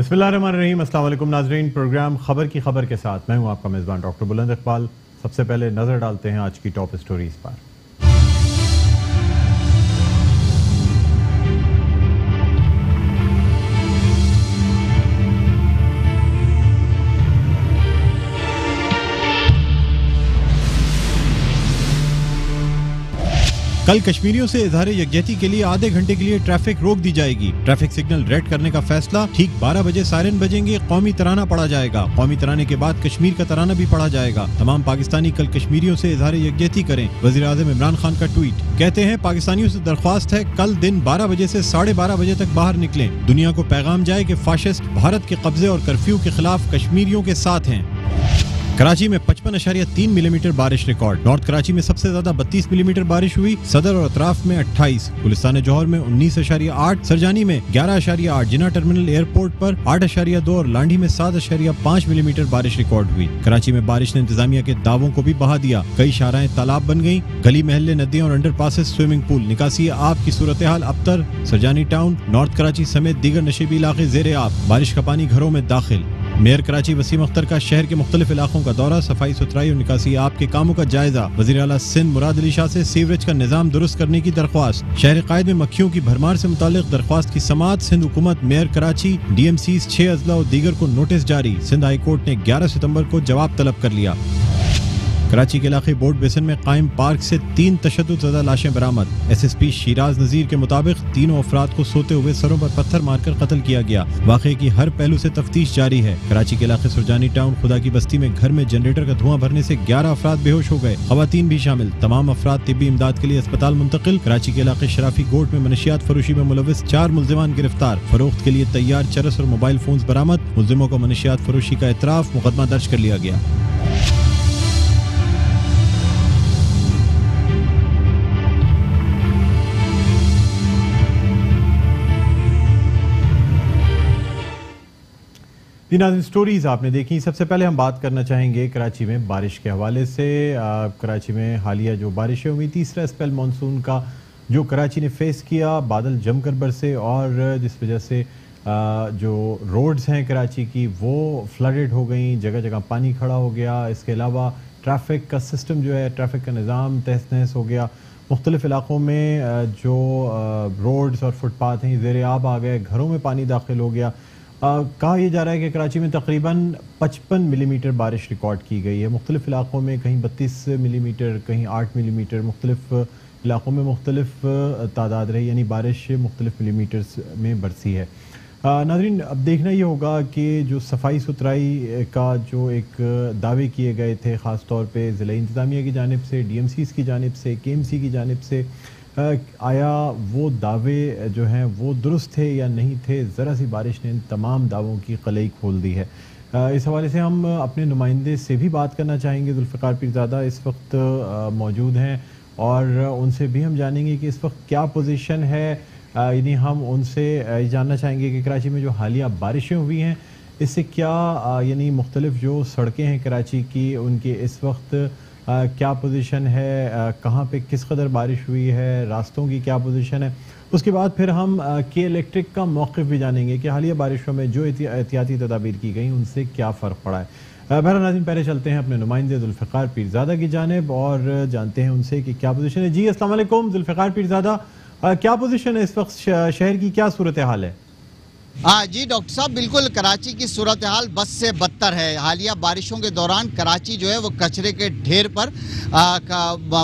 बिस्मिल्लाहिर्रहमानिर्रहीम। अस्सलाम वालेकुम नाज़रीन। प्रोग्राम खबर की खबर के साथ मैं हूं आपका मेज़बान डॉक्टर बुलंद इकबाल। सबसे पहले नज़र डालते हैं आज की टॉप स्टोरीज पर। कल कश्मीरियों से इजहार यकजहती के लिए आधे घंटे के लिए ट्रैफिक रोक दी जाएगी। ट्रैफिक सिग्नल रेड करने का फैसला। ठीक 12 बजे सायरन बजेंगे, कौमी तराना पढ़ा जाएगा। कौमी तराने के बाद कश्मीर का तराना भी पढ़ा जाएगा। तमाम पाकिस्तानी कल कश्मीरियों से इजहार यकजहती करें। वज़ीर आज़म इमरान खान का ट्वीट। कहते हैं पाकिस्तानियों से दरख्वास्त है कल दिन 12 बजे से 12:30 बजे तक बाहर निकलें। दुनिया को पैगाम जाए कि फाशिस्ट भारत के कब्जे और कर्फ्यू के खिलाफ कश्मीरियों के साथ हैं। कराची में 55.3 मिलीमीटर बारिश रिकॉर्ड। नॉर्थ कराची में सबसे ज्यादा 32 मिलीमीटर बारिश हुई। सदर और अतराफ में 28, गुलिस्तान जौहर में 19.8, सरजानी में 11.8, जिना टर्मिनल एयरपोर्ट पर 8.2 और लांडी में 7.5 मिलीमीटर बारिश रिकॉर्ड हुई। कराची में बारिश ने इंतजामिया के दावों को भी बहा दिया। कई शाराएं तालाब बन गईं। गली महल्ले, नदियां और अंडर पासेस स्विमिंग पूल। निकासी आब की सूरत हाल अबतर, सरजानी टाउन, नॉर्थ कराची समेत दीगर नशीबी इलाके जेर आब। बारिश का पानी घरों में दाखिल। मेयर कराची वसीम अख्तर का शहर के मुख्तलिफ इलाकों का दौरा। सफाई सुथराई और निकासी आब के कामों का जायजा। वज़ीर आला सिंध मुराद अली शाह से सीवरेज का निजाम दुरुस्त करने की दरख्वास्त। शहर कायद में मक्खियों की भरमार से मुतालिक दरख्वास्त की समाअत। सिंध हुकूमत, मेयर कराची, DMC 6 अजला और दीगर को नोटिस जारी। सिंध हाई कोर्ट ने 11 सितंबर को जवाब तलब कर लिया। कराची के इलाके बोर्ड बेसन में कायम पार्क से 3 तशद्दुद लाशें बरामद। SSP शिराज नज़ीर के मुताबिक तीनों अफराद को सोते हुए सरों पर पत्थर मारकर कत्ल किया गया। वाक़े की हर पहलू से तफ्तीश जारी है। कराची के इलाके सुरजानी टाउन खुदा की बस्ती में घर में जनरेटर का धुआं भरने से 11 अफराद बेहोश हो गए, खवातीन भी शामिल। तमाम अफराद तिब्बी इमदाद के लिए अस्पताल मुंतकिल। कराची के इलाके शराफी गोट में मनशियात फरोशी में मुलविस 4 मुल्जिमान गिरफ्तार। फरोख्त के लिए तैयार चरस और मोबाइल फोन्स बरामद। मुल्जिमों को मनशियात फरोशी का एतराफ, मुकदमा दर्ज कर लिया गया। नाज़रीन, स्टोरीज आपने देखी। सबसे पहले हम बात करना चाहेंगे कराची में बारिश के हवाले से। कराची में हालिया जो बारिशें हुई, तीसरा स्पेल मानसून का जो कराची ने फेस किया, बादल जमकर बरसे और जिस वजह से जो रोड्स हैं कराची की वो फ्लडेड हो गई, जगह जगह पानी खड़ा हो गया। इसके अलावा ट्रैफिक का सिस्टम जो है, ट्रैफिक का निज़ाम तहस नहस हो गया। मुख्तलिफ इलाक़ों में जो रोड्स और फुटपाथ हैं ज़ेर आब आ गए, घरों में पानी दाखिल हो गया। कहा यह जा रहा है कि कराची में तकरीबन 55 मिलीमीटर बारिश रिकॉर्ड की गई है। मुख्तलिफ इलाक़ों में कहीं 32 मिलीमीटर, कहीं 8 मिलीमीटर, मुख्तलिफ इलाक़ों में मुख्तलिफ तादाद रही, यानी बारिश मुख्तलिफ मिलीमीटर्स में बरसी है। नाज़रीन, अब देखना ये होगा कि जो सफाई सुथराई का जो एक दावे किए गए थे ख़ास तौर पे ज़िला इंतज़ामिया की जानिब से, DMCs की जानिब से, KMC की जानिब से, आया वो दावे जो हैं वो दुरुस्त थे या नहीं थे। ज़रा सी बारिश ने इन तमाम दावों की कलई खोल दी है। इस हवाले से हम अपने नुमाइंदे से भी बात करना चाहेंगे। जुल्फ़िकार पीरज़ादा इस वक्त मौजूद हैं और उनसे भी हम जानेंगे कि इस वक्त क्या पोजीशन है। यानी हम उनसे जानना चाहेंगे कि कराची में जो हालिया बारिशें हुई हैं इससे क्या यानी मुख्तलिफ जो सड़कें हैं कराची की उनके इस वक्त क्या पोजीशन है, कहाँ पे किस कदर बारिश हुई है, रास्तों की क्या पोजीशन है। उसके बाद फिर हम के इलेक्ट्रिक का मौक़िफ़ भी जानेंगे कि हालिया बारिशों में जो एहतियाती तदाबीर की गई उनसे क्या फ़र्क पड़ा है। बहरहाल नाज़रीन, पहले चलते हैं अपने नुमाइंदे जुल्फ़िकार पीरज़ादा की जानिब और जानते हैं उनसे कि क्या पोजीशन है। जी अस्सलाम वालेकुम जुल्फ़िकार पीरज़ादा, क्या पोजीशन है इस वक्त, शहर की क्या सूरत हाल है? हाँ जी डॉक्टर साहब, बिल्कुल कराची की सूरत हाल बस से बदतर है। हालिया बारिशों के दौरान कराची जो है वो कचरे के ढेर पर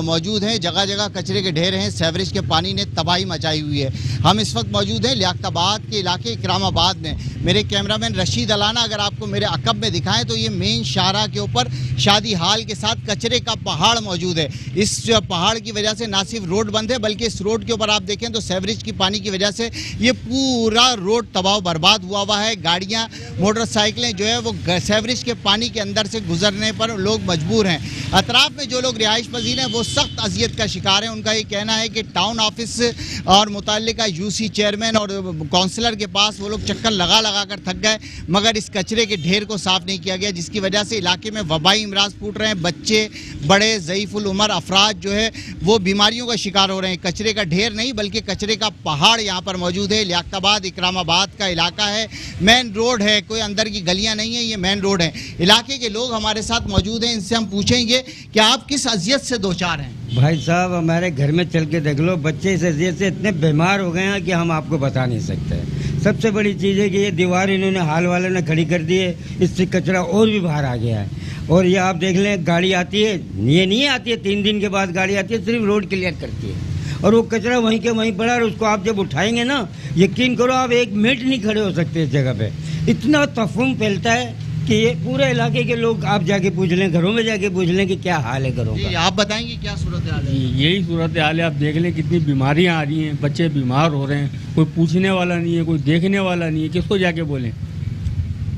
मौजूद है। जगह जगह कचरे के ढेर हैं। सेवरेज के पानी ने तबाही मचाई हुई है। हम इस वक्त मौजूद हैं लियाकताबाद के इलाके इकरामाबाद में। मेरे कैमरामैन रशीद अलाना अगर आपको मेरे अकब में दिखाएं तो ये मेन शाहराह के ऊपर शादी हाल के साथ कचरे का पहाड़ मौजूद है। इस पहाड़ की वजह से ना सिर्फ रोड बंद है बल्कि इस रोड के ऊपर आप देखें तो सेवरेज की पानी की वजह से ये पूरा रोड तबाह बर्बाद हुआ है। गाड़ियां, मोटरसाइकिलें जो है वो सेवरेज के पानी के अंदर से गुजरने पर लोग मजबूर हैं। अतराफ में जो लोग रिहाइश पजीर हैं वो सख्त अजियत का शिकार हैं। उनका ये कहना है कि टाउन ऑफिस और मुतल्लिका UC चेयरमैन और काउंसलर के पास वो लोग चक्कर लगा लगा कर थक गए मगर इस कचरे के ढेर को साफ नहीं किया गया, जिसकी वजह से इलाके में वबाई इमराज फूट रहे हैं। बच्चे, बड़े, ज़ईफ़ुल उमर अफराद जो है वो बीमारियों का शिकार हो रहे हैं। कचरे का ढेर नहीं बल्कि कचरे का पहाड़ यहाँ पर मौजूद है। लियाकताबाद इकरामाबाद का کا علاقہ ہے, مین روڈ ہے, کوئی اندر کی گلیاں نہیں ہیں, یہ مین روڈ ہے. علاقے کے لوگ ہمارے ساتھ موجود ہیں, ان سے ہم پوچھیں گے کہ آپ کس اذیت سے دوچار ہیں. بھائی صاحب ہمارے گھر میں چل کے دیکھ لو, بچے اس اذیت سے اتنے بیمار ہو گئے ہیں کہ ہم آپ کو بتا نہیں سکتے. سب سے بڑی چیز ہے کہ یہ دیوار انہوں نے حال والے نے کھڑی کر دی ہے, اس سے کچرا اور بھی باہر آ گیا ہے. اور یہ آپ دیکھ لیں گاڑی آتی ہے, یہ نہیں آتی ہے 3 دن کے بعد گاڑی آتی ہے, صرف روڈ کلیئر کرتی ہے, اور وہ کچرا وہیں کے وہیں پڑا, اور اس کو آپ جب اٹھائیں گے نا, یقین کرو آپ 1 منٹ نہیں کھڑے ہو سکتے اس جگہ پہ. اتنا تفہیم پھیلتا ہے کہ یہ پورے علاقے کے لوگ آپ جا کے پوچھ لیں, گھروں میں جا کے پوچھ لیں کہ کیا حال ہے گھروں کا. آپ بتائیں گے کیا صورتحال ہے. یہی صورتحال ہے, آپ دیکھ لیں کتنی بیماریاں آ رہی ہیں, بچے بیمار ہو رہے ہیں, کوئی پوچھنے والا نہیں ہے, کوئی دیکھنے والا نہیں ہے, کس کو جا کے بولیں.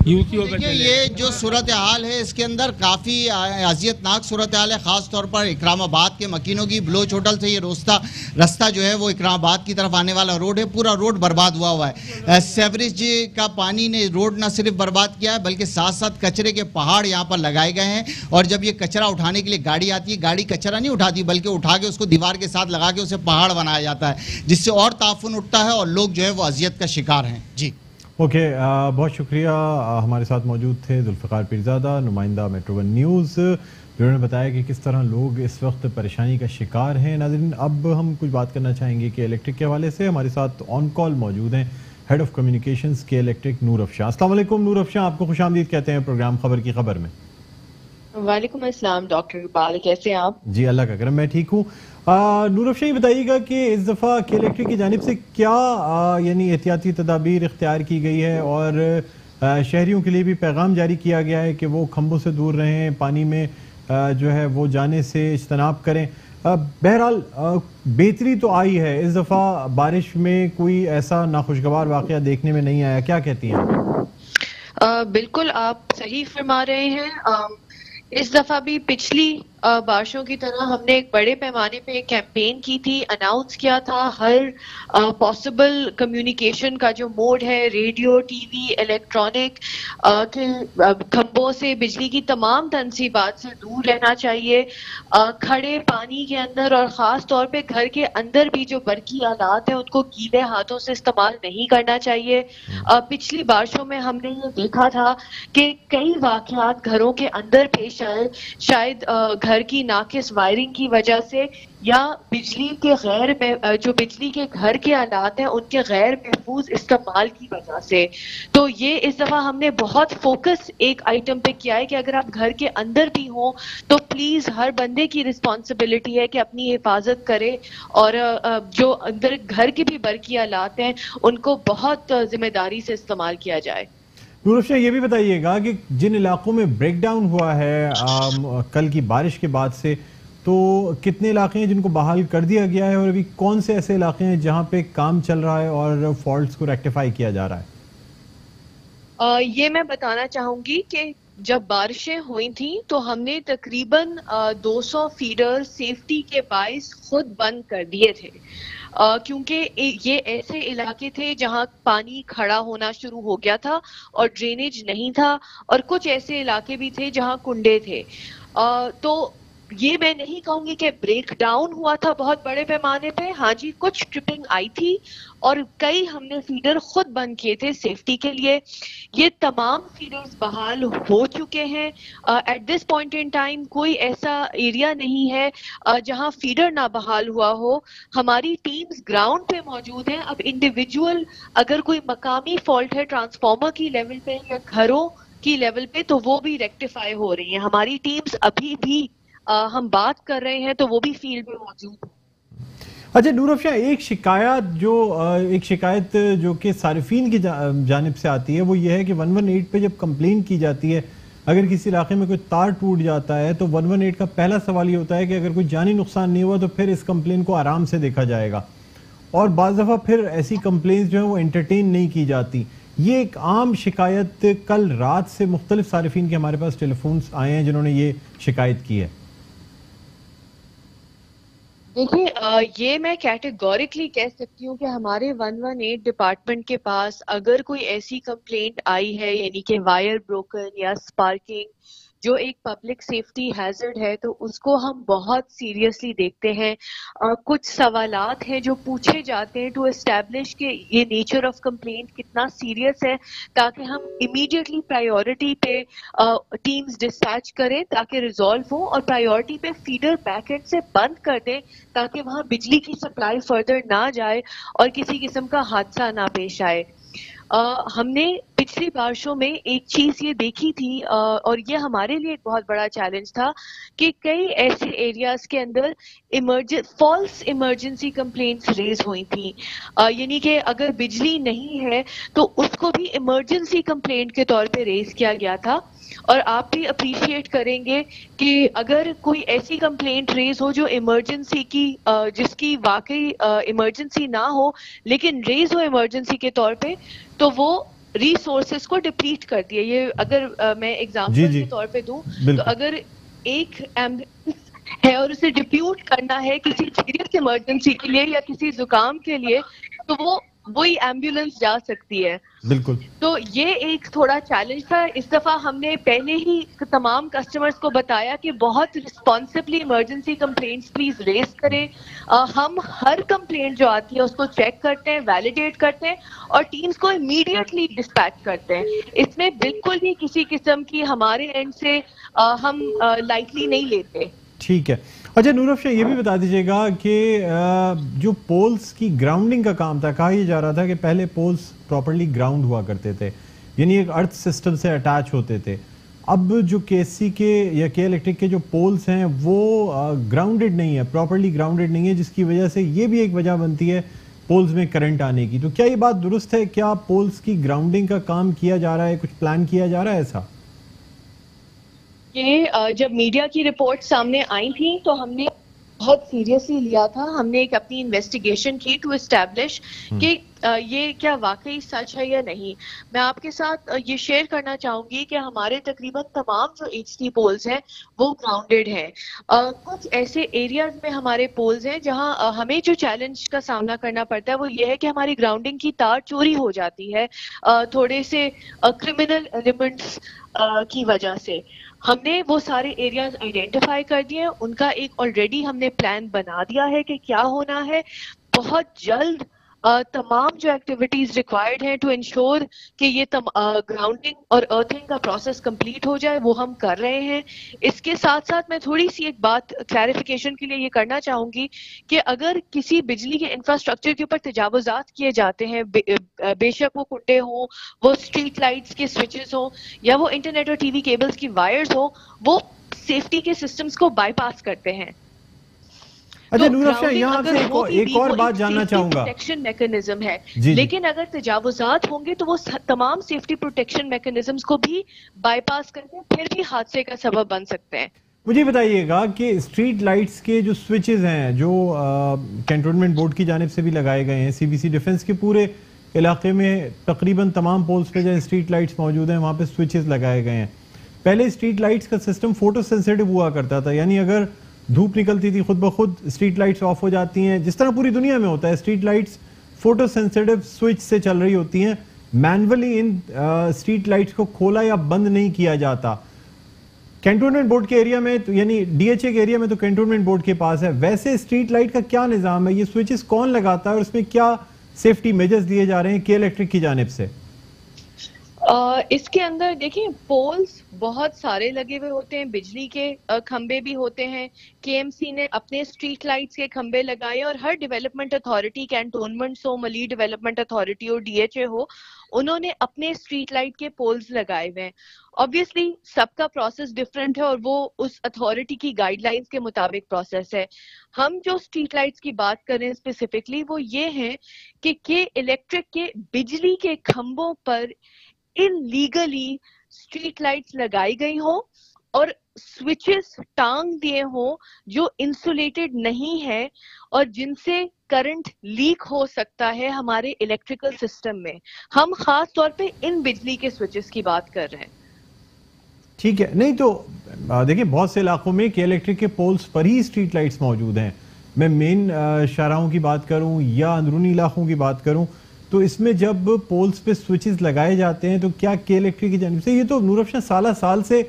یہ جو صورتحال ہے اس کے اندر کافی اذیت ناک صورتحال ہے, خاص طور پر اکرام آباد کے مکینوں کی. بلوچ ہوٹل سے یہ رستہ جو ہے وہ اکرام آباد کی طرف آنے والا روڈ ہے, پورا روڈ برباد ہوا ہے. سیوریج کا پانی نے روڈ نہ صرف برباد کیا ہے بلکہ ساتھ ساتھ کچرے کے پہاڑ یہاں پر لگائے گئے ہیں. اور جب یہ کچرا اٹھانے کے لیے گاڑی آتی ہے, گاڑی کچرا نہیں اٹھاتی بلکہ اٹھا کے اس کو دیوار کے ساتھ لگا کے اسے پہاڑ بنایا جاتا ہے, جس سے اور تعفن اٹھتا ہے اور لوگ جو ہے وہ اذیت کا شکار ہیں. جی اوکے, بہت شکریہ. ہمارے ساتھ موجود تھے ذوالفقار پیرزادہ, نمائندہ میٹرو ون نیوز, جنہوں نے بتایا کہ کس طرح لوگ اس وقت پریشانی کا شکار ہیں. ناظرین, اب ہم کچھ بات کرنا چاہیں گے کہ الیکٹرک کے حوالے سے ہمارے ساتھ آن کال موجود ہیں head of communications K electric نور افشاں. السلام علیکم نور افشاں, آپ کو خوش آمدید کہتے ہیں پروگرام خبر کی خبر میں. وعلیکم السلام ڈاکٹر اقبال, کیسے ہیں آپ؟ جی اللہ کا کرم, میں ٹھیک ہوں. نور افشاں, یہ بتائیے گا کہ اس دفعہ کے الیکٹرک کی جانب سے کیا یعنی احتیاطی تدابیر اختیار کی گئی ہے, اور شہریوں کے لیے بھی پیغام جاری کیا گیا ہے کہ وہ کھمبوں سے دور رہیں, پانی میں جو ہے وہ جانے سے اجتناب کریں. بہرحال بہتری تو آئی ہے, اس دفعہ بارش میں کوئی ایسا ناخوشگوار واقعہ دیکھنے میں نہیں آیا, کیا کہتی ہیں؟ بالکل آپ صحیح فرما رہے ہیں. اس دفعہ بھی پچھلی بارشوں کی طرح ہم نے ایک بڑے پیمانے پہ کیمپین کی تھی, اناؤنس کیا تھا ہر پاسبل کمیونیکیشن کا جو موڈ ہے, ریڈیو, ٹی وی, الیکٹرانک, کے کھمبوں سے, بجلی کی تمام تنصیبات سے دور رہنا چاہیے. کھڑے پانی کے اندر اور خاص طور پہ گھر کے اندر بھی جو برقی آلات ہیں ان کو گیلے ہاتھوں سے استعمال نہیں کرنا چاہیے. پچھلی بارشوں میں ہم نے یہ دیکھا تھا کہ کئی واقعات گھروں کے اندر پیش آئے, شاید گھر کی ناقص وائرنگ کی وجہ سے یا بجلی کے جو بجلی کے گھر کے آلات ہیں ان کے غیر محفوظ استعمال کی وجہ سے. تو یہ اس دفعہ ہم نے بہت فوکس ایک آئٹم پہ کیا ہے کہ اگر آپ گھر کے اندر بھی ہوں تو پلیز ہر بندے کی رسپانسبلٹی ہے کہ اپنی حفاظت کرے, اور جو اندر گھر کے بھی برقی آلات ہیں ان کو بہت ذمہ داری سے استعمال کیا جائے. نور افشاں, یہ بھی بتائیے گا کہ جن علاقوں میں بریک ڈاؤن ہوا ہے کل کی بارش کے بعد سے, تو کتنے علاقے ہیں جن کو بحال کر دیا گیا ہے, اور ابھی کون سے ایسے علاقے ہیں جہاں پہ کام چل رہا ہے اور فالٹس کو ریکٹیفائی کیا جا رہا ہے؟ یہ میں بتانا چاہوں گی کہ جب بارشیں ہوئی تھیں تو ہم نے تقریباً 200 فیڈر سیفٹی کے باعث خود بند کر دیے تھے, کیونکہ یہ ایسے علاقے تھے جہاں پانی کھڑا ہونا شروع ہو گیا تھا اور ڈرینیج نہیں تھا, اور کچھ ایسے علاقے بھی تھے جہاں کنڈے تھے. تو یہ میں نہیں کہوں گی کہ بریک ڈاؤن ہوا تھا بہت بڑے پیمانے پہ. ہاں جی, کچھ ٹرپنگ آئی تھی اور کئی ہم نے فیڈر خود بند کیے تھے سیفٹی کے لیے. یہ تمام فیڈرز بحال ہو چکے ہیں. At this point in time کوئی ایسا ایریا نہیں ہے جہاں فیڈر نہ بحال ہوا ہو. ہماری ٹیمز گراؤنڈ پہ موجود ہیں. اب انڈیویجول اگر کوئی مقامی فالٹ ہے ٹرانسفارمر کی لیول پہ یا گھروں کی لیول پہ تو وہ بھی ریکٹیفائی ہو رہی ہیں. ہماری ٹیمز ابھی بھی ہم بات کر رہے ہیں تو وہ بھی فیلڈ میں موجود ہیں. اچھا نور افشاں, ایک شکایت جو کہ صارفین کی جانب سے آتی ہے وہ یہ ہے کہ 118 پہ جب کمپلین کی جاتی ہے, اگر کسی علاقے میں کوئی تار ٹوٹ جاتا ہے تو 118 کا پہلا سوال یہ ہوتا ہے کہ اگر کوئی جانی نقصان نہیں ہوا تو پھر اس کمپلین کو آرام سے دیکھا جائے گا, اور بعض دفعہ پھر ایسی کمپلینز جو ہیں وہ انٹرٹین نہیں کی جاتی. یہ ایک عام شکایت کل رات سے مختلف صارفین کے ہمارے پاس ٹیلی فونز آئے ہیں جنہوں نے یہ شکایت کی ہے. دیکھیے, یہ میں کیٹیگوریکلی کہہ سکتی ہوں کہ ہمارے 118 ڈپارٹمنٹ کے پاس اگر کوئی ایسی کمپلینٹ آئی ہے, یعنی کہ وائر بروکن یا سپارکنگ جو ایک پبلک سیفٹی ہیزرڈ ہے تو اس کو ہم بہت سیریسلی دیکھتے ہیں. کچھ سوالات ہیں جو پوچھے جاتے ہیں ٹو اسٹیبلش کہ یہ نیچر آف کمپلینٹ کتنا سیریس ہے, تاکہ ہم امیڈیٹلی پرائیورٹی پہ ٹیمز ڈسپیچ کریں تاکہ ریزالو ہوں, اور پرائیورٹی پہ فیڈر بیک اینڈ سے بند کر دیں تاکہ وہاں بجلی کی سپلائی فردر نہ جائے اور کسی قسم کا حادثہ نہ پیش آئے. ہم نے پچھلی بارشوں میں ایک چیز یہ دیکھی تھی, اور یہ ہمارے لیے ایک بہت بڑا چیلنج تھا کہ کئی ایسے ایریاز کے اندر فالس ایمرجنسی کمپلینٹس ریز ہوئی تھیں. یعنی کہ اگر بجلی نہیں ہے تو اس کو بھی ایمرجنسی کمپلینٹ کے طور پہ ریز کیا گیا تھا. اور آپ بھی اپریشیٹ کریں گے کہ اگر کوئی ایسی کمپلینٹ ریز ہو جو ایمرجنسی کی جس کی واقعی ایمرجنسی نہ ہو لیکن ریز ہو ایمرجنسی کے طور پہ, تو وہ ریسورسز کو ڈپلیٹ کرتی ہے. یہ اگر میں ایگزامپل کے طور پہ دوں تو اگر ایک ایمبولینس ہے اور اسے ڈپیوٹ کرنا ہے کسی سیریس ایمرجنسی کے لیے یا کسی زکام کے لیے, تو وہی ایمبولینس جا سکتی ہے. بالکل. تو یہ ایک تھوڑا چیلنج تھا. اس دفعہ ہم نے پہلے ہی تمام کسٹمرز کو بتایا کہ بہت responsibly emergency complaints please raise کریں. ہم ہر کمپلینٹ جو آتی ہے اس کو چیک کرتے ہیں, ویلیڈیٹ کرتے ہیں اور ٹیمز کو امیڈیٹلی ڈسپیچ کرتے ہیں. اس میں بالکل بھی کسی قسم کی ہمارے اینڈ سے ہم لائٹلی نہیں لیتے. ٹھیک ہے. اچھا نور افشاں, یہ بھی بتا دیجیے گا کہ جو پولز کی گراؤنڈنگ کا کام تھا, کہا یہ جا رہا تھا کہ پہلے پولز پراپرلی گراؤنڈ ہوا کرتے تھے, یعنی ایک ارتھ سسٹم سے اٹیچ ہوتے تھے. اب جو کے ایس سی کے یا کے الیکٹرک کے جو پولز ہیں وہ گراؤنڈڈ نہیں ہے, پراپرلی گراؤنڈڈ نہیں ہے, جس کی وجہ سے یہ بھی ایک وجہ بنتی ہے پولز میں کرنٹ آنے کی. تو کیا یہ بات درست ہے, کیا پولز کی گراؤنڈنگ کا کام کیا جا رہا ہے, کچھ پلان کیا جا رہا ہے ایسا؟ یہ جب میڈیا کی رپورٹ سامنے آئی تھیں تو ہم نے بہت سیریسلی لیا تھا. ہم نے ایک اپنی انویسٹیگیشن کی ٹو اسٹیبلش کہ یہ کیا واقعی سچ ہے یا نہیں. میں آپ کے ساتھ یہ شیئر کرنا چاہوں گی کہ ہمارے تقریباً تمام جو ایچ ٹی پولز ہیں وہ گراؤنڈڈ ہیں. کچھ ایسے ایریاز میں ہمارے پولز ہیں جہاں ہمیں جو چیلنج کا سامنا کرنا پڑتا ہے وہ یہ ہے کہ ہماری گراؤنڈنگ کی تار چوری ہو جاتی ہے تھوڑے سے کرمنل ایلیمنٹس کی وجہ سے. ہم نے وہ سارے ایریاز آئیڈینٹیفائی کر دیے, ان کا ایک آلریڈی ہم نے پلان بنا دیا ہے کہ کیا ہونا ہے. بہت جلد تمام جو ایکٹیویٹیز ریکوائرڈ ہیں ٹو انشور کہ یہ گراؤنڈنگ اور ارتھنگ کا پروسیس کمپلیٹ ہو جائے وہ ہم کر رہے ہیں. اس کے ساتھ ساتھ میں تھوڑی سی ایک بات کلیریفیکیشن کے لیے یہ کرنا چاہوں گی کہ اگر کسی بجلی کے انفراسٹرکچر کے اوپر تجاوزات کیے جاتے ہیں, بے شک وہ کنڈے ہوں, وہ اسٹریٹ لائٹس کے سوئچز ہوں یا وہ انٹرنیٹ اور ٹی وی کیبلز کی وائرز ہوں, وہ سیفٹی کے سسٹمز کو بائی پاس کرتے ہیں. اچھا نور افشاں, یہاں سے ایک اور بات جاننا چاہوں گا. پروٹیکشن میکنزم ہے, لیکن اگر تجاوزات ہوں گے تو وہ تمام سیفٹی پروٹیکشن میکنزمز کو بھی بائی پاس کر کے پھر بھی حادثے کا سبب بن سکتے ہیں. مجھے بتائیے گا کہ اسٹریٹ لائٹس کے جو سوئچز ہیں جو کنٹونمنٹ بورڈ کی جانب سے بھی لگائے گئے ہیں, سی بی سی ڈیفنس کے پورے علاقے میں تقریباً تمام پولز پہ جہاں اسٹریٹ لائٹس موجود ہیں وہاں پہ سوئچز لگائے گئے ہیں. پہلے اسٹریٹ لائٹس کا سسٹم فوٹو سینسیٹیو ہوا کرتا تھا, یعنی اگر دھوپ نکلتی تھی خود بخود اسٹریٹ لائٹس آف ہو جاتی ہیں, جس طرح پوری دنیا میں ہوتا ہے. Street lights photo sensitive switch سے چل رہی ہوتی ہیں, مینولی ان اسٹریٹ لائٹس کو کھولا یا بند نہیں کیا جاتا. کنٹونمنٹ بورڈ کے ایریا میں یعنی ڈی ایچ اے کے ایریا میں تو کنٹونمنٹ بورڈ کے پاس ہے, ویسے اسٹریٹ لائٹ کا کیا نظام ہے, یہ سوئچز کون لگاتا ہے اور اس میں کیا سیفٹی میجرز دیے جا رہے ہیں کے الیکٹرک کی جانب سے؟ اس کے اندر دیکھیں پولز بہت سارے لگے ہوئے ہوتے ہیں, بجلی کے کھمبے بھی ہوتے ہیں. کے ایم سی نے اپنے اسٹریٹ لائٹس کے کھمبے لگائے اور ہر ڈیولپمنٹ اتھارٹی, کینٹونمنٹس ہو, ملی ڈیولپمنٹ اتھارٹی ہو, ڈی ایچ اے ہو, انہوں نے اپنے اسٹریٹ لائٹ کے پولز لگائے ہوئے ہیں. obviously سب کا پروسیس ڈفرینٹ ہے اور وہ اس اتھارٹی کی گائیڈ لائنس کے مطابق پروسیس ہے. ہم جو اسٹریٹ لائٹس کی بات کریں اسپیسیفکلی وہ یہ ہے کہ الیکٹرک کے بجلی کے کھمبوں پر انلیگلی اسٹریٹ لائٹس لگائی گئی ہوں اور سوئچز ٹانگ دیے ہوں جو انسولیٹڈ نہیں ہے اور جن سے کرنٹ لیک ہو سکتا ہے ہمارے الیکٹریکل سسٹم میں. ہم خاص طور پہ ان بجلی کے سوئچز کی بات کر رہے ہیں. ٹھیک ہے, نہیں تو دیکھیں بہت سے علاقوں میں کے الیکٹرک کے پولز پر ہی اسٹریٹ لائٹس موجود ہیں. میں مین شاہراہوں کی بات کروں یا اندرونی علاقوں کی بات کروں تو اس میں جب پولز پہ سوئچز لگائے جاتے ہیں تو کیا کے الیکٹرک کی جانب سے, یہ تو نور افشاں سالہ سال سے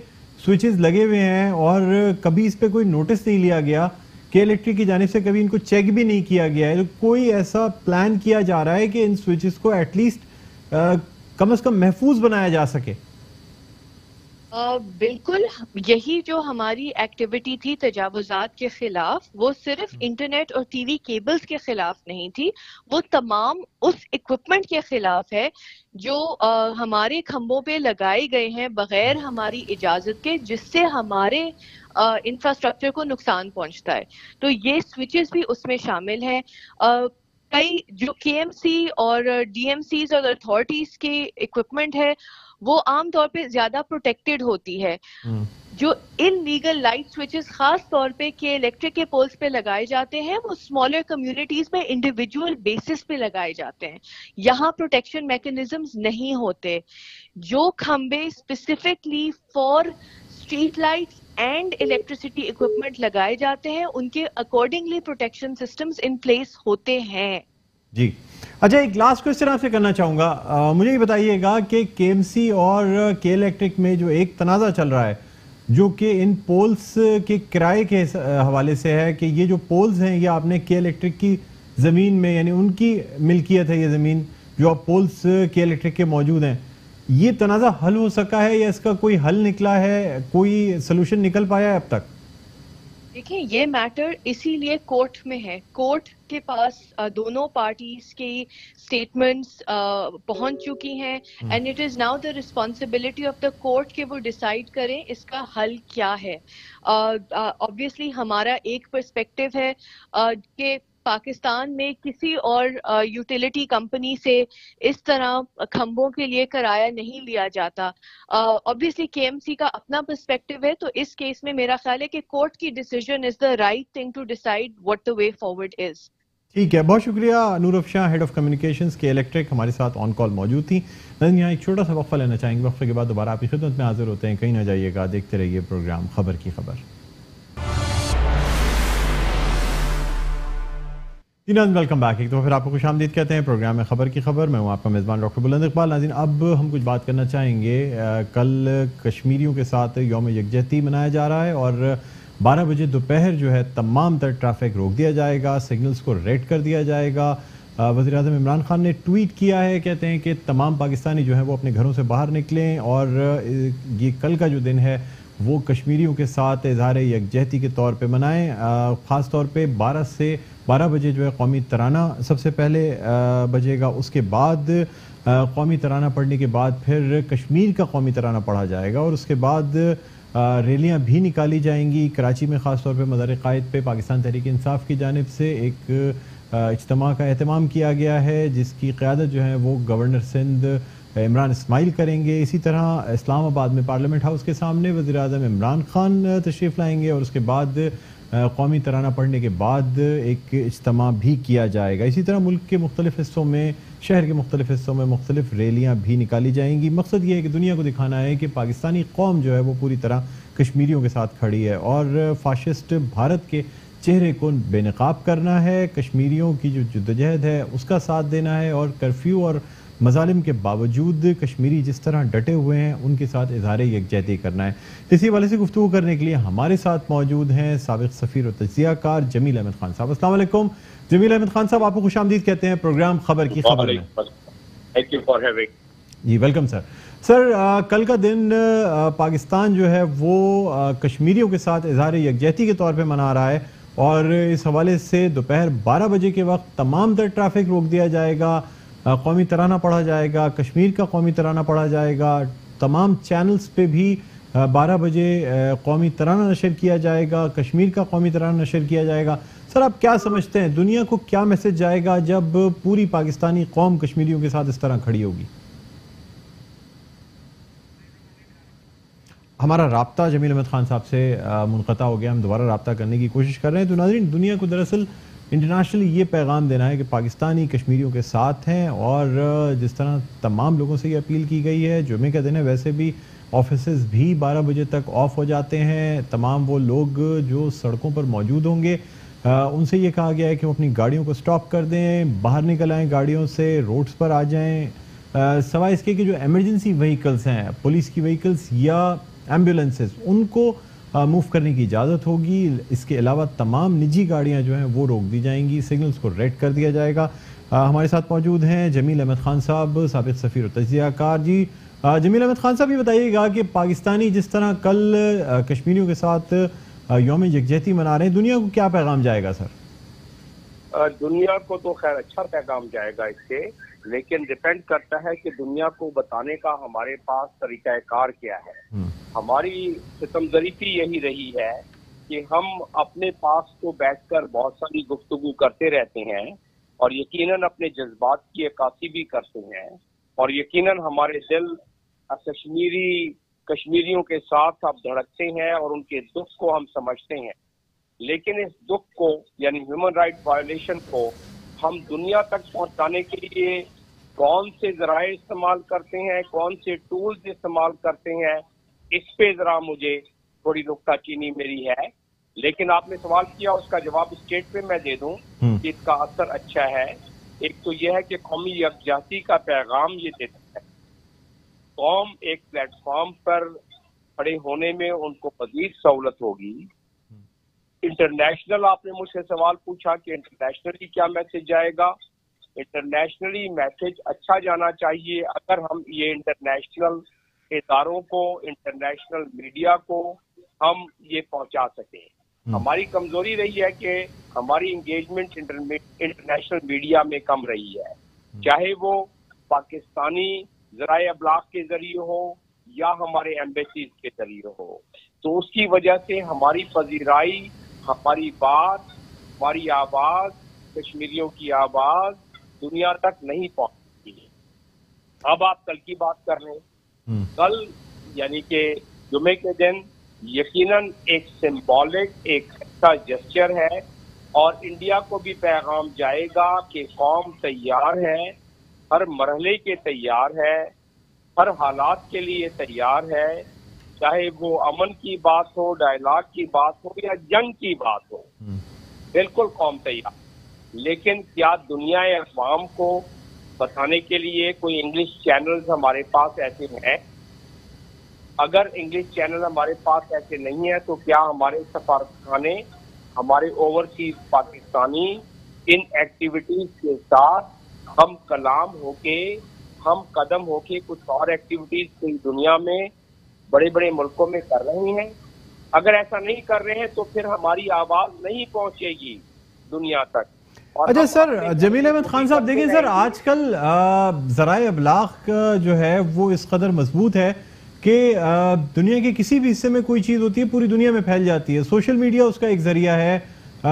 سوئچز لگے ہوئے ہیں اور کبھی اس پہ کوئی نوٹس نہیں لیا گیا کہ الیکٹرک کی جانب سے کبھی ان کو چیک بھی نہیں کیا گیا ہے. تو کوئی ایسا پلان کیا جا رہا ہے کہ ان سوئچز کو ایٹ لیسٹ کم از کم محفوظ بنایا جا سکے؟ بالکل، یہی جو ہماری ایکٹیویٹی تھی تجاوزات کے خلاف، وہ صرف انٹرنیٹ اور ٹی وی کیبلز کے خلاف نہیں تھی، وہ تمام اس اکوپمنٹ کے خلاف ہے جو ہمارے کھمبوں پہ لگائے گئے ہیں بغیر ہماری اجازت کے، جس سے ہمارے انفراسٹرکچر کو نقصان پہنچتا ہے. تو یہ سوئچز بھی اس میں شامل ہیں. کئی جو کے ایم سی اور ڈی ایم سیز اور اتھارٹیز کے اکوپمنٹ ہے وہ عام طور پہ زیادہ پروٹیکٹڈ ہوتی ہے. جو ان لیگل لائٹ سوئچز خاص طور پہ کہ الیکٹرک کے پولز پہ لگائے جاتے ہیں، وہ اسمالر کمیونٹیز میں انڈیویجول بیسس پہ لگائے جاتے ہیں. یہاں پروٹیکشن میکنزمز نہیں ہوتے. جو کھمبے specifically for street lights and electricity equipment لگائے جاتے ہیں، ان کے accordingly protection systems in place ہوتے ہیں. جی اچھا، ایک لاسٹ کوشچن آپ سے کرنا چاہوں گا. مجھے یہ بتائیے گا کہ کے ایم سی اور کے الیکٹرک میں جو ایک تنازع چل رہا ہے جو کہ ان پولز کے کرائے کے حوالے سے ہے کہ یہ جو پولز ہیں یہ آپ نے کے الیکٹرک کی زمین میں، یعنی ان کی ملکیت ہے یہ زمین جو اب پولز کے الیکٹرک کے موجود ہیں، یہ تنازع حل ہو سکا ہے یا اس کا کوئی حل نکلا ہے، کوئی سلوشن نکل پایا ہے اب تک؟ دیکھیں، یہ میٹر اسی لیے کورٹ میں ہے. کورٹ کے پاس دونوں پارٹیز کی اسٹیٹمنٹس پہنچ چکی ہیں and it is now the responsibility of the court کہ وہ ڈیسائیڈ کریں اس کا حل کیا ہے. obviously ہمارا ایک پرسپیکٹو ہے کہ پاکستان میں کسی اور یوٹیلیٹی کمپنی سے اس طرح کھمبوں کے لیے کرایہ نہیں لیا جاتا. obviously کے ایم سی کا اپنا پرسپیکٹو ہے، تو اس کیس میں میرا خیال ہے کہ کورٹ کی decision is the right thing to decide what the way forward is. ٹھیک ہے، بہت شکریہ. Noor Afshan, head of communications K Electric, ہمارے ساتھ آن کال موجود تھی. یہاں ایک چھوٹا سا وقفہ لینا چاہیں گے، وقفے کے بعد دوبارہ آپ کی خدمت میں حاضر ہوتے ہیں. کہیں نہ جائیے گا، دیکھتے رہیے پروگرام خبر کی خبر. Welcome back. ایک تو پھر آپ کو خوش آمدید کہتے ہیں پروگرام میں خبر کی خبر. میں ہوں آپ کا میزبان ڈاکٹر بلند اقبال. ناظرین، اب ہم کچھ بات کرنا چاہیں گے. کل کشمیریوں کے ساتھ یوم یکجہتی منایا جا رہا ہے اور 12 بجے دوپہر جو ہے تمام تر ٹریفک روک دیا جائے گا، سگنلز کو ریڈ کر دیا جائے گا. وزیر اعظم عمران خان نے ٹویٹ کیا ہے، کہتے ہیں کہ تمام پاکستانی جو ہیں وہ اپنے گھروں سے باہر نکلیں اور یہ کل کا جو دن ہے وہ کشمیریوں کے ساتھ اظہار یکجہتی کے طور پہ منائیں. خاص طور پہ 12 بجے جو ہے قومی ترانہ سب سے پہلے بجے گا. اس کے بعد قومی ترانہ پڑھنے کے بعد پھر کشمیر کا قومی ترانہ پڑھا جائے گا اور اس کے بعد ریلیاں بھی نکالی جائیں گی. کراچی میں خاص طور پہ مزار قائد پہ پاکستان تحریک انصاف کی جانب سے ایک اجتماع کا اہتمام کیا گیا ہے جس کی قیادت جو ہے وہ گورنر سندھ عمران اسماعیل کریں گے. اسی طرح اسلام آباد میں پارلیمنٹ ہاؤس کے سامنے وزیر اعظم عمران خان تشریف لائیں گے اور اس کے بعد قومی ترانہ پڑھنے کے بعد ایک اجتماع بھی کیا جائے گا. اسی طرح ملک کے مختلف حصوں میں، شہر کے مختلف حصوں میں مختلف ریلیاں بھی نکالی جائیں گی. مقصد یہ ہے کہ دنیا کو دکھانا ہے کہ پاکستانی قوم جو ہے وہ پوری طرح کشمیریوں کے ساتھ کھڑی ہے اور فاشسٹ بھارت کے چہرے کو بے نقاب کرنا ہے. کشمیریوں کی جو جدوجہد ہے اس کا ساتھ دینا ہے اور کرفیو اور مظالم کے باوجود کشمیری جس طرح ڈٹے ہوئے ہیں ان کے ساتھ اظہار یکجہتی کرنا ہے. اسی حوالے سے گفتگو کرنے کے لیے ہمارے ساتھ موجود ہیں سابق سفیر و تجزیہ کار جمیل احمد خان صاحب. السلام علیکم. جمیل احمد خان صاحب، آپ کو خوش آمدید کہتے ہیں پروگرام خبر کی خبر میں. Thank you for having. جی ویلکم سر. سر، کل کا دن پاکستان جو ہے وہ کشمیریوں کے ساتھ اظہار یکجہتی کے طور پہ منا رہا ہے اور اس حوالے سے دوپہر 12 بجے کے وقت تمام تر ٹریفک روک دیا جائے گا، قومی ترانہ پڑھا جائے گا، کشمیر کا قومی ترانہ پڑھا جائے گا. تمام چینلز پہ بھی 12 بجے قومی ترانہ نشر کیا جائے گا، کشمیر کا قومی ترانہ نشر کیا جائے گا. سر، آپ کیا سمجھتے ہیں دنیا کو کیا میسج جائے گا جب پوری پاکستانی قوم کشمیریوں کے ساتھ اس طرح کھڑی ہوگی؟ ہمارا رابطہ جمیل احمد خان صاحب سے منقطع ہو گیا، ہم دوبارہ رابطہ کرنے کی کوشش کر رہے ہیں. تو ناظرین، دنیا کو دراصل انٹرنیشنلی یہ پیغام دینا ہے کہ پاکستانی کشمیریوں کے ساتھ ہیں اور جس طرح تمام لوگوں سے یہ اپیل کی گئی ہے، جمعے کا دن ہے، ویسے بھی آفیسز بھی 12 بجے تک آف ہو جاتے ہیں. تمام وہ لوگ جو سڑکوں پر موجود ہوں گے ان سے یہ کہا گیا ہے کہ وہ اپنی گاڑیوں کو سٹاپ کر دیں، باہر نکل آئیں گاڑیوں سے، روڈز پر آ جائیں. سوائے اس کے کہ جو ایمرجنسی وہیکلز ہیں، پولیس کی وہیکلز یا एम्बुलेंसेस, उनको मूव करने की इजाज़त होगी। इसके अलावा तमाम निजी गाड़ियां जो हैं वो रोक दी जाएंगी, सिग्नल्स को रेड कर दिया जाएगा। हमारे साथ मौजूद हैं जमील अहमद खान साहब, साबिक़ सफ़ीर और तजिया कार। जी जमील अहमद खान साहब, ये बताइएगा कि पाकिस्तानी जिस तरह कल कश्मीरियों के साथ यौम यकजहती मना रहे हैं, दुनिया को क्या पैगाम जाएगा सर? दुनिया को तो खैर अच्छा पैगाम जाएगा इससे, लेकिन डिपेंड करता है कि दुनिया को बताने का हमारे पास तरीक़ाकार क्या है। हमारी सितमज़रीफ़ी यही रही है कि हम अपने पास तो बैठकर बहुत सारी गुफ्तगू करते रहते हैं और यकीनन अपने जज्बात की अक्कासी भी करते हैं, और यकीनन हमारे दिल कश्मीरियों के साथ अब धड़कते हैं और उनके दुख को हम समझते हैं। लेकिन इस दुख को यानी ह्यूमन राइट वायलेशन को हम दुनिया तक पहुंचाने के लिए कौन से ज़राए इस्तेमाल करते हैं, कौन से टूल्स इस्तेमाल करते हैं, इस पे ज़रा मुझे थोड़ी नुक्ताचीनी मेरी है। लेकिन आपने सवाल किया, उसका जवाब स्टेट पे मैं दे दूं कि इसका असर अच्छा है। एक तो यह है कि कौमी यकजहती का पैगाम ये देता है, कौम एक प्लेटफॉर्म पर खड़े होने में उनको मजीद सहूलत होगी। इंटरनेशनल आपने मुझसे सवाल पूछा कि इंटरनेशनली क्या मैसेज जाएगा। इंटरनेशनली मैसेज अच्छा जाना चाहिए अगर हम ये इंटरनेशनल इदारों को, इंटरनेशनल मीडिया को हम ये पहुंचा सकें। हमारी कमजोरी रही है कि हमारी इंगेजमेंट इंटरनेशनल मीडिया में कम रही है, चाहे वो पाकिस्तानी ज़राए अबलाग के जरिए हो या हमारे एम्बेसीज के जरिए हो। तो उसकी वजह से हमारी पजीराई, हमारी बात, हमारी आवाज, कश्मीरियों की आवाज दुनिया तक नहीं पहुंचती है। अब आप कल की बात कर रहे हैं, कल यानी कि जुमे के दिन यकीनन एक सिंबॉलिक, एक अच्छा जेस्चर है और इंडिया को भी पैगाम जाएगा कि कौम तैयार है, हर मरहले के तैयार है, हर हालात के लिए तैयार है, चाहे वो अमन की बात हो, डायलॉग की बात हो या जंग की बात हो, बिल्कुल कौम तैयार। लेकिन क्या दुनिया अवाम को बताने के लिए कोई इंग्लिश चैनल्स हमारे पास ऐसे हैं? अगर इंग्लिश चैनल हमारे पास ऐसे नहीं है तो क्या हमारे सफारतखाने, हमारे ओवरसीज पाकिस्तानी इन एक्टिविटीज के साथ हम कलाम होके, हम कदम होके कुछ और एक्टिविटीज पूरी दुनिया में बड़े बड़े मुल्कों में कर रहे हैं? अगर ऐसा नहीं कर रहे हैं तो फिर हमारी आवाज नहीं पहुंचेगी दुनिया तक। अच्छा सर, जमील अहमद खान साहब, देखिए सर, आजकल ज़राए अबलाग जो है वो इस कदर मजबूत है कि दुनिया के किसी भी हिस्से में कोई चीज़ होती है पूरी दुनिया में फैल जाती है। सोशल मीडिया उसका एक जरिया है,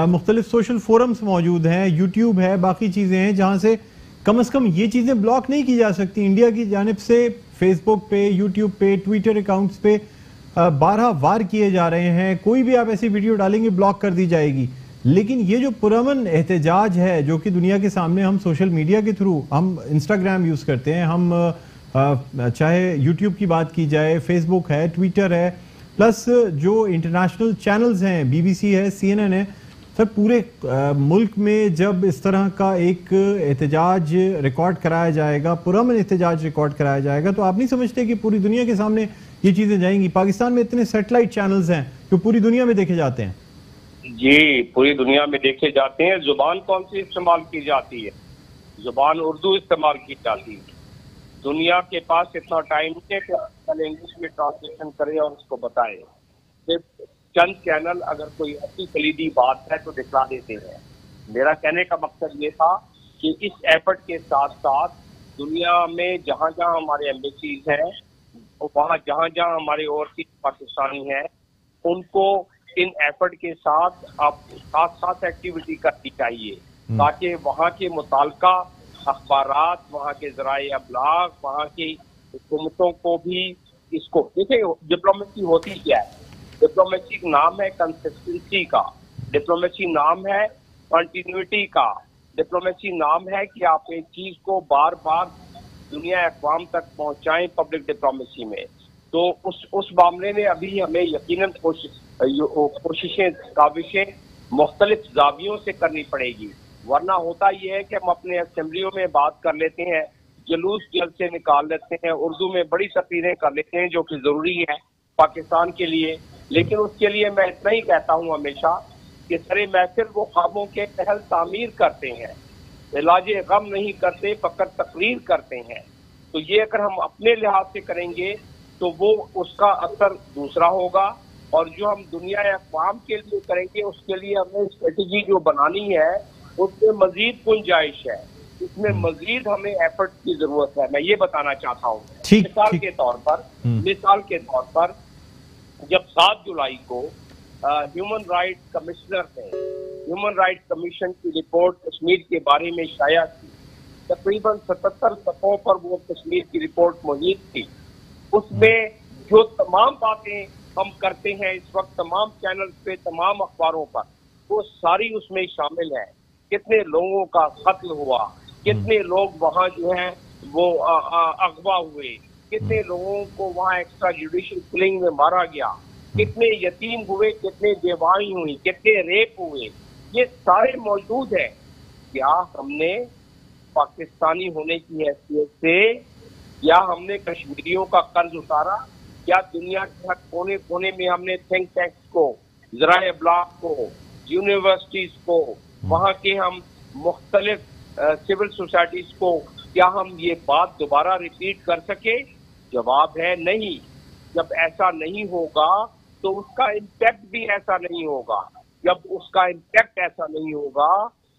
मुख्तलिफ सोशल फोरम्स मौजूद हैं, यूट्यूब है, बाकी चीज़ें हैं जहाँ से कम से कम ये चीज़ें ब्लॉक नहीं की जा सकती। इंडिया की जानिब से फेसबुक पे, यूट्यूब पे, ट्विटर अकाउंट्स पे 12 वार किए जा रहे हैं। कोई भी आप ऐसी वीडियो डालेंगे ब्लॉक कर दी जाएगी। लेकिन ये जो पुरअमन एहतजाज है जो कि दुनिया के सामने हम सोशल मीडिया के थ्रू, हम इंस्टाग्राम यूज़ करते हैं, हम चाहे यूट्यूब की बात की जाए, फेसबुक है, ट्विटर है, प्लस जो इंटरनेशनल चैनल्स हैं, BBC है, CNN है, सर पूरे मुल्क में जब इस तरह का एक एहतजाज रिकॉर्ड कराया जाएगा, पुरअमन एहतजाज रिकॉर्ड कराया जाएगा, तो आप नहीं समझते कि पूरी दुनिया के सामने ये चीज़ें जाएंगी? पाकिस्तान में इतने सैटेलाइट चैनल्स हैं जो पूरी दुनिया में देखे जाते हैं। जी, पूरी दुनिया में देखे जाते हैं। जुबान कौन सी इस्तेमाल की जाती है? जुबान उर्दू इस्तेमाल की जाती है। दुनिया के पास इतना टाइम नहीं है कि कल इंग्लिश में ट्रांसलेशन करे और उसको बताए। सिर्फ चंद चैनल अगर कोई ऐसी कलीदी बात है तो दिखला देते हैं। मेरा कहने का मकसद ये था कि इस एफर्ट के साथ साथ दुनिया में जहाँ जहाँ हमारे एम्बेसीज हैं, वहाँ जहाँ जहाँ हमारे ओवरसीज पाकिस्तानी हैं, उनको इन एफर्ट के साथ अब साथ साथ एक्टिविटी करनी चाहिए ताकि वहाँ के मुताल्लिका अखबारात, वहाँ के ज़राए अबलाग, वहाँ की हुकूमतों को भी इसको देखिए। डिप्लोमेसी होती क्या है? डिप्लोमेसी नाम है कंसिस्टेंसी का, डिप्लोमेसी नाम है कंटिन्यूटी का, डिप्लोमेसी नाम है कि आप एक चीज को बार बार दुनिया अक़वाम तक पहुंचाएं पब्लिक डिप्लोमेसी में। तो उस मामले में अभी हमें यकीनन कोशिशें, काविशें मुख्तलिफ ज़ावियों से करनी पड़ेगी, वरना होता यह है कि हम अपने असेंबलियों में बात कर लेते हैं, जुलूस जल्द से निकाल लेते हैं, उर्दू में बड़ी तकरीरें कर लेते हैं जो कि ज़रूरी है, पाकिस्तान के लिए। लेकिन उसके लिए मैं इतना ही कहता हूँ हमेशा कि सरे महफिल वो ख्वाबों के पहल तामीर करते हैं, इलाज गम नहीं करते, फकत तकरीर करते हैं। तो ये अगर हम अपने लिहाज से करेंगे तो वो उसका असर दूसरा होगा, और जो हम दुनिया या अक़वाम के लिए करेंगे उसके लिए हमें स्ट्रेटजी जो बनानी है उसमें मजीद गुंजाइश है, इसमें मजीद हमें एफर्ट की जरूरत है। मैं ये बताना चाहता हूँ मिसाल के तौर पर जब 7 जुलाई को ह्यूमन राइट्स कमिश्नर ने ह्यूमन राइट्स कमीशन की रिपोर्ट कश्मीर के बारे में शाया की, तकरीबन 77 सफ़ों पर वो कश्मीर की रिपोर्ट मुहित थी। उसमें जो तमाम बातें हम करते हैं इस वक्त तमाम चैनल पे, तमाम अखबारों पर, वो सारी उसमें शामिल है। कितने लोगों का कत्ल हुआ, कितने लोग वहाँ जो है वो अगवा हुए, कितने लोगों को वहाँ एक्स्ट्रा जुडिशियल किलिंग में मारा गया, कितने यतीम हुए, कितने बेवाई हुई, कितने रेप हुए, ये सारे मौजूद हैं। क्या हमने पाकिस्तानी होने की हैसियत से या हमने कश्मीरियों का कर्ज उतारा, या दुनिया के हर कोने कोने में हमने थिंक टैंक्स को, ज़राए अब्लाग को, यूनिवर्सिटीज को, वहाँ के हम मुख्तलिफ सिविल सोसाइटीज को, क्या हम ये बात दोबारा रिपीट कर सके? जवाब है नहीं। जब ऐसा नहीं होगा तो उसका इम्पैक्ट भी ऐसा नहीं होगा। जब उसका इम्पैक्ट ऐसा नहीं होगा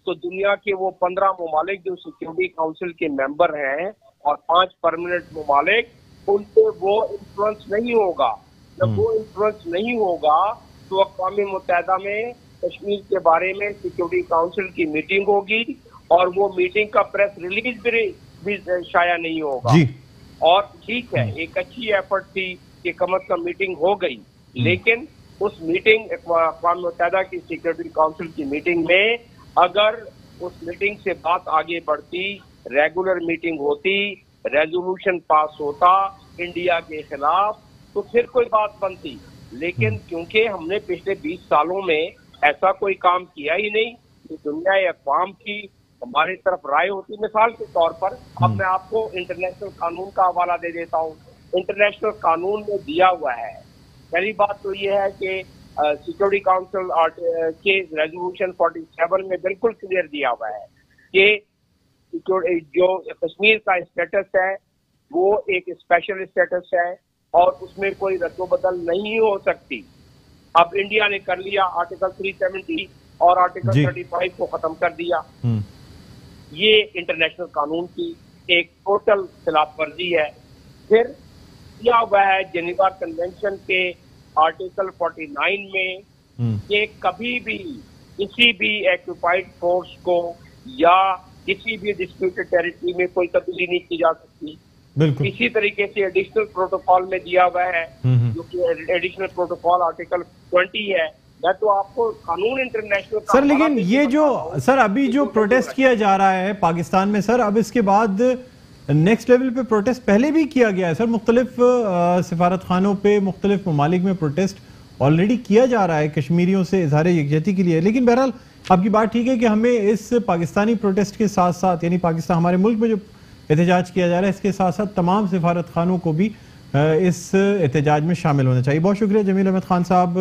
तो दुनिया के वो 15 ममालिक जो सिक्योरिटी काउंसिल के मेंबर हैं और 5 परमानेंट ममालिक, उन पे वो इन्फ्लुएंस नहीं होगा। जब वो इन्फ्लुएंस नहीं होगा तो अक़वाम मुत्तहिदा में कश्मीर के बारे में सिक्योरिटी काउंसिल की मीटिंग होगी और वो मीटिंग का प्रेस रिलीज भी शाया नहीं होगा। और ठीक है, एक अच्छी एफर्ट थी कि कम अज कम मीटिंग हो गई, लेकिन उस मीटिंग अक़वाम मुत्तहिदा की सिक्योरिटी काउंसिल की मीटिंग में अगर उस मीटिंग से बात आगे बढ़ती, रेगुलर मीटिंग होती, रेजोल्यूशन पास होता इंडिया के खिलाफ, तो फिर कोई बात बनती। लेकिन क्योंकि हमने पिछले 20 सालों में ऐसा कोई काम किया ही नहीं कि दुनिया या अक़वाम की हमारी तरफ राय होती। मिसाल के तौर पर अब मैं आपको इंटरनेशनल कानून का हवाला दे देता हूँ। इंटरनेशनल कानून में दिया हुआ है, पहली बात तो ये है कि सिक्योरिटी काउंसिल के रेजोल्यूशन 47 में बिल्कुल क्लियर दिया हुआ है कि जो कश्मीर का स्टेटस है वो एक स्पेशल स्टेटस है और उसमें कोई रद्दोबदल नहीं हो सकती। अब इंडिया ने कर लिया, आर्टिकल 370 और आर्टिकल 35 को खत्म कर दिया। ये इंटरनेशनल कानून की एक टोटल खिलाफ वर्जी है। फिर दिया हुआ है जेनेवा कन्वेंशन के आर्टिकल 49 में कि कभी भी किसी भी ऑक्युपाइड फोर्स को या किसी भी डिस्प्यूटेड टेरिटरी में कोई तब्दीली नहीं की जा सकती। इसी तरीके से एडिशनल प्रोटोकॉल में दिया हुआ है, जो कि एडिशनल प्रोटोकॉल आर्टिकल 20 है। मैं तो आपको कानून इंटरनेशनल सर, लेकिन ये जो सर अभी जो प्रोटेस्ट किया जा रहा है पाकिस्तान में, सर अब इसके बाद नेक्स्ट लेवल पे प्रोटेस्ट पहले भी किया गया है सर, मुख्तलिफ सिफारत खानों पे मुख्तलिफ ममालिक में प्रोटेस्ट ऑलरेडी किया जा रहा है कश्मीरियों से इजहार यकजहती के लिए। लेकिन बहरहाल आपकी बात ठीक है कि हमें इस पाकिस्तानी प्रोटेस्ट के साथ साथ, यानी पाकिस्तान हमारे मुल्क में जो एहतजाज किया जा रहा है, इसके साथ साथ तमाम सिफारत खानों को भी इस एहतजाज में शामिल होना चाहिए। बहुत शुक्रिया जमील अहमद खान साहब,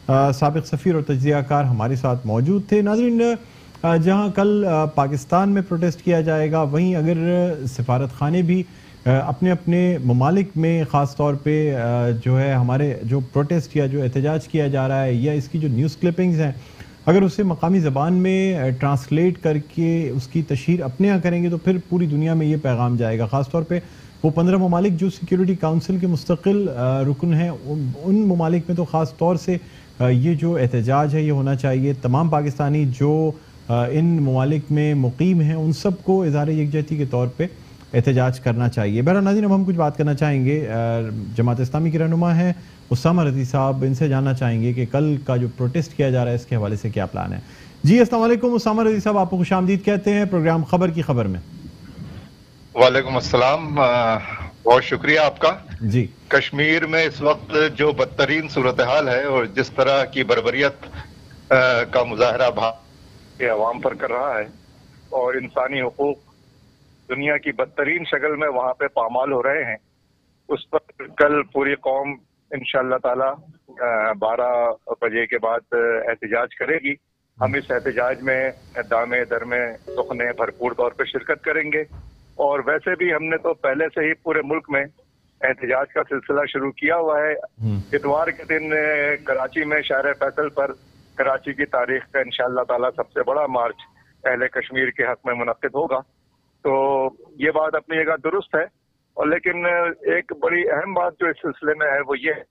साबिक सफ़ीर और तज्ज़ियाकार हमारे साथ मौजूद थे। नाज़रीन, जहां कल पाकिस्तान में प्रोटेस्ट किया जाएगा, वहीं अगर सिफारत खाने भी अपने अपने ममालिक में ख़ास तौर पे जो है हमारे जो प्रोटेस्ट या जो एहतजाज किया जा रहा है या इसकी जो न्यूज़ क्लिपिंग्स हैं, अगर उसे मकामी ज़बान में ट्रांसलेट करके उसकी तशहीर अपने यहाँ करेंगे तो फिर पूरी दुनिया में ये पैगाम जाएगा। ख़ास तौर पे वो 15 ममालिक जो सिक्योरिटी काउंसिल के मुस्तकिल रुकन हैं, उन ममालिक में तो ख़ास तौर से ये जो एहतजाज है ये होना चाहिए। तमाम पाकिस्तानी जो इन ममालिक में मुकीम हैं उन सब को इज़हार यकजहती के तौर पर एहतजाज करना चाहिए। बहरहाल नाज़रीन, अब हम कुछ बात करना चाहेंगे, जमात इस्लामी के रहनुमा हैं उसामा रज़ी साहब, इनसे जानना चाहेंगे कि कल का जो प्रोटेस्ट किया जा रहा है इसके हवाले से क्या प्लान है। जी अस्सलाम वालेकुम उसामा रज़ी साहब, आपको खुशामदीद कहते हैं प्रोग्राम खबर की खबर में। वालेकुम अस्सलाम, बहुत शुक्रिया आपका। जी, कश्मीर में इस वक्त जो बदतरीन सूरत हाल है और जिस तरह की बर्बरियत का मुजाहरा भारत के अवाम पर कर रहा है और इंसानी हुकूक दुनिया की बदतरीन शक्ल में वहां पे पामाल हो रहे हैं, उस पर कल पूरी कौम इंशाअल्लाह ताला 12 बजे के बाद एहतजाज करेगी। हम इस एहतजाज में दामे दरमे सुखने भरपूर तौर पर शिरकत करेंगे। और वैसे भी हमने तो पहले से ही पूरे मुल्क में एहतजाज का सिलसिला शुरू किया हुआ है। इतवार के दिन कराची में शहर फैसल पर कराची की तारीख का इंशाअल्लाह ताला सबसे बड़ा मार्च अहले कश्मीर के हक में मुनक्किद होगा। तो ये बात अपनी जगह दुरुस्त है। और लेकिन एक बड़ी अहम बात जो इस सिलसिले में है वो ये है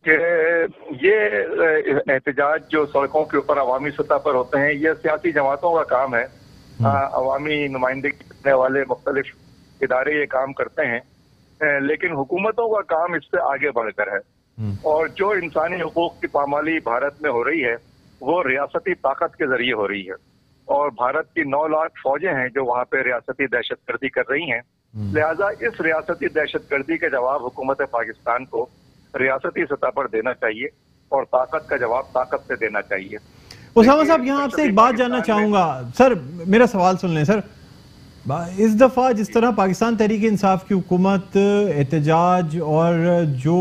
कि ये एहतजाज जो सड़कों के ऊपर अवामी सतह पर होते हैं, ये सियासी जमातों का काम है। अवामी नुमाइंदगी करने वाले मुख्तलिफ इदारे ये काम करते हैं, लेकिन हुकूमतों का काम इससे आगे बढ़कर है। और जो इंसानी हुकूक की पामाली भारत में हो रही है वो रियासती ताकत के जरिए हो रही है। और भारत की 9 लाख फौजें हैं जो वहाँ पे रियासती दहशतगर्दी कर रही हैं। लिहाजा इस रियासती दहशतगर्दी का जवाब हुकूमत पाकिस्तान को रियासती सतह पर देना चाहिए और ताकत का जवाब ताकत से देना चाहिए। उसामा साहब, यहाँ आपसे एक बात जानना चाहूंगा। सर, मेरा सवाल सुन लें सर। इस दफा जिस तरह पाकिस्तान तहरीक इंसाफ की हुकूमत एहतजाज और जो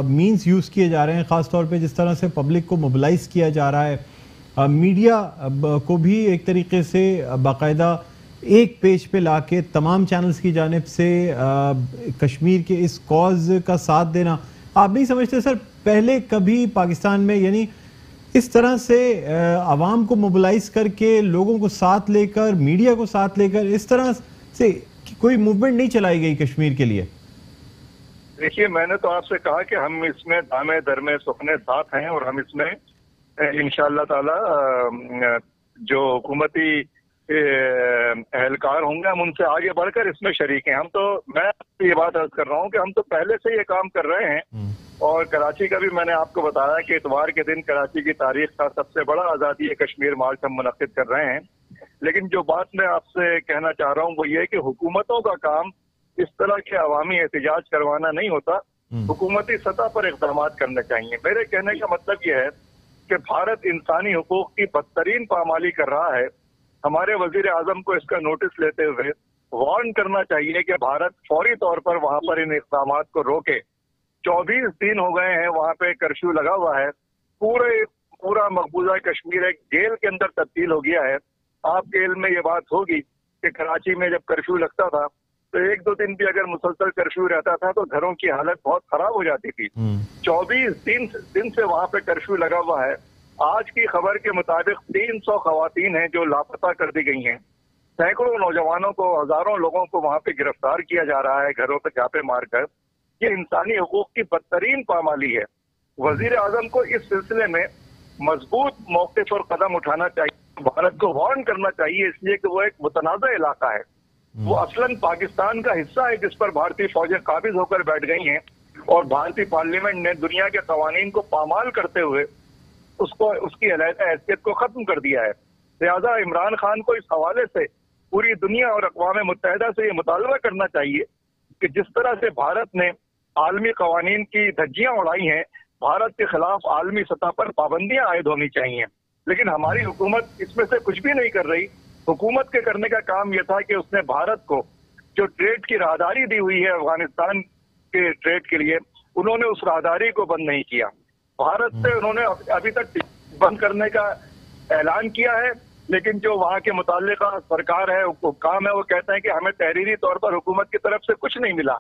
मीन्स यूज किए जा रहे हैं, खास तौर पे जिस तरह से पब्लिक को मोबिलाइज किया जा रहा है, मीडिया को भी एक तरीके से बाकायदा एक पेज पे लाके तमाम चैनल्स की जानिब से कश्मीर के इस कॉज का साथ देना, आप नहीं समझते सर पहले कभी पाकिस्तान में यानी इस तरह से आवाम को मोबिलाइज करके लोगों को साथ लेकर, मीडिया को साथ लेकर इस तरह से कोई मूवमेंट नहीं चलाई गई कश्मीर के लिए? देखिए, मैंने तो आपसे कहा कि हम इसमें दामे दरमे सुखने साथ हैं और हम इसमें इंशाअल्लाह ताला जो हुकूमती एहलकार होंगे हम उनसे आगे बढ़कर इसमें शरीक हैं। मैं ये बात अर्ज कर रहा हूँ कि हम तो पहले से ये काम कर रहे हैं। और कराची का भी मैंने आपको बताया कि इतवार के दिन कराची की तारीख का सबसे बड़ा आज़ादी कश्मीर मार्च हम मुनक्किद कर रहे हैं। लेकिन जो बात मैं आपसे कहना चाह रहा हूँ वो ये कि हुकूमतों का काम इस तरह के अवामी एहतजाज करवाना नहीं होता, हुकूमती सतह पर इक़दाम करने चाहिए। मेरे कहने का मतलब ये है कि भारत इंसानी हुकूक की बदतरीन पामाली कर रहा है। हमारे वजीर आजम को इसका नोटिस लेते हुए वार्न करना चाहिए कि भारत फौरी तौर पर वहां पर इन इक़दामात को रोके। 24 दिन हो गए हैं वहां पे कर्फ्यू लगा हुआ है। पूरा मकबूजा कश्मीर एक जेल के अंदर तब्दील हो गया है। आपके इल्म में ये बात होगी कि कराची में जब कर्फ्यू लगता था तो 1-2 दिन भी अगर मुसलसल कर्फ्यू रहता था तो घरों की हालत बहुत खराब हो जाती थी। 24 दिन से वहां पे कर्फ्यू लगा हुआ है। आज की खबर के मुताबिक 300 खवातीन हैं जो लापता कर दी गई हैं। सैकड़ों नौजवानों को, हजारों लोगों को वहां पे गिरफ्तार किया जा रहा है घरों पे छापे मारकर। ये इंसानी हुकूक की बदतरीन पामाली है। वजीर आजम को इस सिलसिले में मजबूत मौक़िफ़ और कदम उठाना चाहिए। भारत को वार्न करना चाहिए इसलिए कि वो एक मुतनाज़ा इलाका है। वो असलन पाकिस्तान का हिस्सा है जिस पर भारतीय फौजें काबिज होकर बैठ गई हैं। और भारतीय पार्लियामेंट ने दुनिया के कवानीन को पामाल करते हुए उसकी अलहदा हैसियत को खत्म कर दिया है। लिहाजा इमरान खान को इस हवाले से पूरी दुनिया और अक़वाम मुत्तहिदा से ये मुतालबा करना चाहिए कि जिस तरह से भारत ने आलमी कवानीन की धज्जियां उड़ाई हैं, भारत के खिलाफ आलमी सतह पर पाबंदियां आयद होनी चाहिए। लेकिन हमारी हुकूमत इसमें से कुछ भी नहीं कर रही। हुकूमत के करने का काम यह था कि उसने भारत को जो ट्रेड की राहदारी दी हुई है अफगानिस्तान के ट्रेड के लिए, उन्होंने उस राहदारी को बंद नहीं किया। भारत से उन्होंने अभी तक बंद करने का ऐलान किया है, लेकिन जो वहाँ के मुताल्लिका सरकार है, काम है, वो कहते हैं कि हमें तहरीरी तौर पर हुकूमत की तरफ से कुछ नहीं मिला।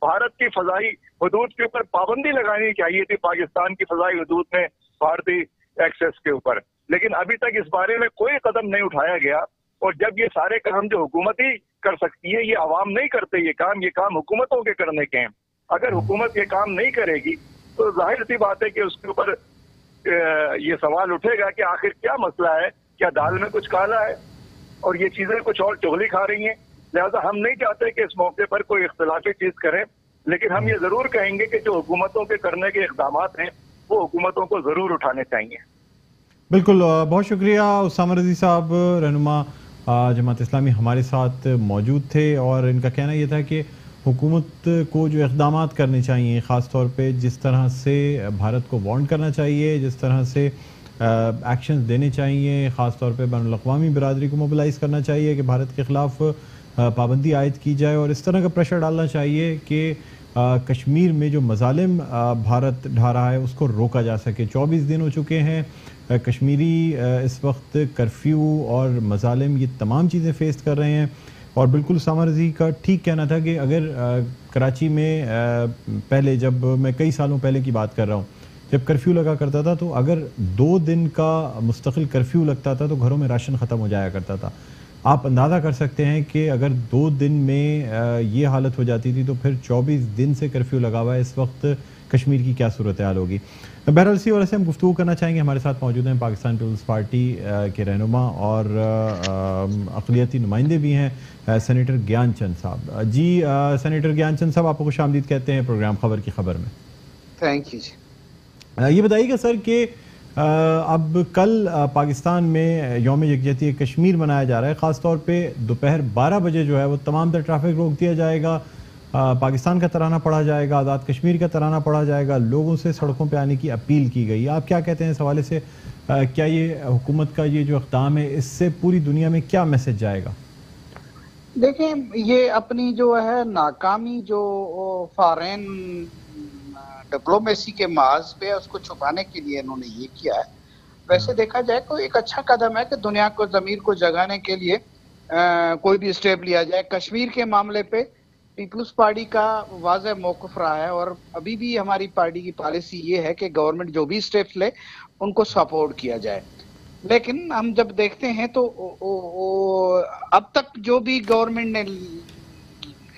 भारत की फजाई हदूद के ऊपर पाबंदी लगानी चाहिए थी पाकिस्तान की फजाई हदूद में भारतीय एक्सेस के ऊपर, लेकिन अभी तक इस बारे में कोई कदम नहीं उठाया गया। और जब ये सारे काम जो हुकूमत ही कर सकती है, ये आवाम नहीं करते ये काम हुकूमतों के करने के हैं। अगर हुकूमत ये काम नहीं करेगी तो जाहिर सी बात है कि उसके ऊपर ये सवाल उठेगा कि आखिर क्या मसला है, क्या दाल में कुछ काला है और ये चीजें कुछ और चुगली खा रही हैं। लिहाजा हम नहीं चाहते कि इस मौके पर कोई इख्तिलाफी चीज करें, लेकिन हम ये जरूर कहेंगे कि जो हुकूमतों के करने के इक़दामात हैं वो हुकूमतों को जरूर उठाने चाहिए। बिल्कुल, बहुत शुक्रिया उसामा रज़ी साहब, रहनुमा जमात इस्लामी हमारे साथ मौजूद थे। और इनका कहना यह था कि हुकूमत को जो इक़दामात करने चाहिए, ख़ास तौर पे जिस तरह से भारत को वार्न करना चाहिए, जिस तरह से एक्शन देने चाहिए, ख़ास तौर पे बैनुल अक़वामी बिरादरी को मोबिलाइज़ करना चाहिए कि भारत के ख़िलाफ़ पाबंदी आयद की जाए और इस तरह का प्रेशर डालना चाहिए कि کشمیر میں جو مظالم بھارت ڈھا رہا ہے اس کو روکا جا سکے. 24 دن ہو چکے ہیں کشمیری اس وقت کرفیو اور مظالم یہ تمام چیزیں فیس کر رہے ہیں. اور بالکل اسامہ رضی کا ٹھیک کہنا تھا کہ اگر کراچی میں پہلے جب میں کئی سالوں پہلے کی بات کر رہا ہوں جب کرفیو لگا کرتا تھا تو اگر 2 دن کا مستقل کرفیو لگتا تھا تو گھروں میں راشن ختم ہو جایا کرتا تھا. آپ اندازہ کر سکتے ہیں کہ اگر 2 دن میں یہ حالت ہو جاتی تھی تو پھر 24 دن سے کرفیو لگا ہوا ہے اس وقت کشمیر کی کیا صورتحال ہوگی. بہرحال اسی وجہ سے ہم گفتگو کرنا چاہیں گے. ہمارے ساتھ موجود ہیں پاکستان پیپلز پارٹی کے رہنما اور اقلیتی نمائندے بھی ہیں سینیٹر گیان چند صاحب. جی سینیٹر گیان چند صاحب آپ کو خوش آمدید کہتے ہیں پروگرام خبر کی خبر میں. تھینک یو جی. یہ بتائیے گا سر کہ اب کل پاکستان میں یوم یکجہتی کشمیر منایا جا رہا ہے. خاص طور پہ دوپہر 12 بجے جو ہے وہ تمام تر ٹریفک روک دیا جائے گا. پاکستان کا ترانہ پڑھا جائے گا, آزاد کشمیر کا ترانہ پڑھا جائے گا. لوگوں سے سڑکوں پہ آنے کی اپیل کی گئی. آپ کیا کہتے ہیں اس حوالے سے؟ کیا یہ حکومت کا یہ جو اقدام ہے اس سے پوری دنیا میں کیا میسج جائے گا؟ دیکھیں یہ اپنی جو ہے ناکامی جو فارین ڈپلومیسی کے محاذ پہ اس کو چھپانے کے لیے انہوں نے یہ کیا ہے. ویسے دیکھا جائے تو ایک اچھا قدم ہے کہ دنیا کو ضمیر کو جگانے کے لیے کوئی بھی اسٹیپ لیا جائے. کشمیر کے معاملے پہ پیپلز پارٹی کا واضح موقف رہا ہے اور ابھی بھی ہماری پارٹی کی پالیسی یہ ہے کہ گورنمنٹ جو بھی اسٹیپس لے ان کو سپورٹ کیا جائے. لیکن ہم جب دیکھتے ہیں تو اب تک جو بھی گورنمنٹ نے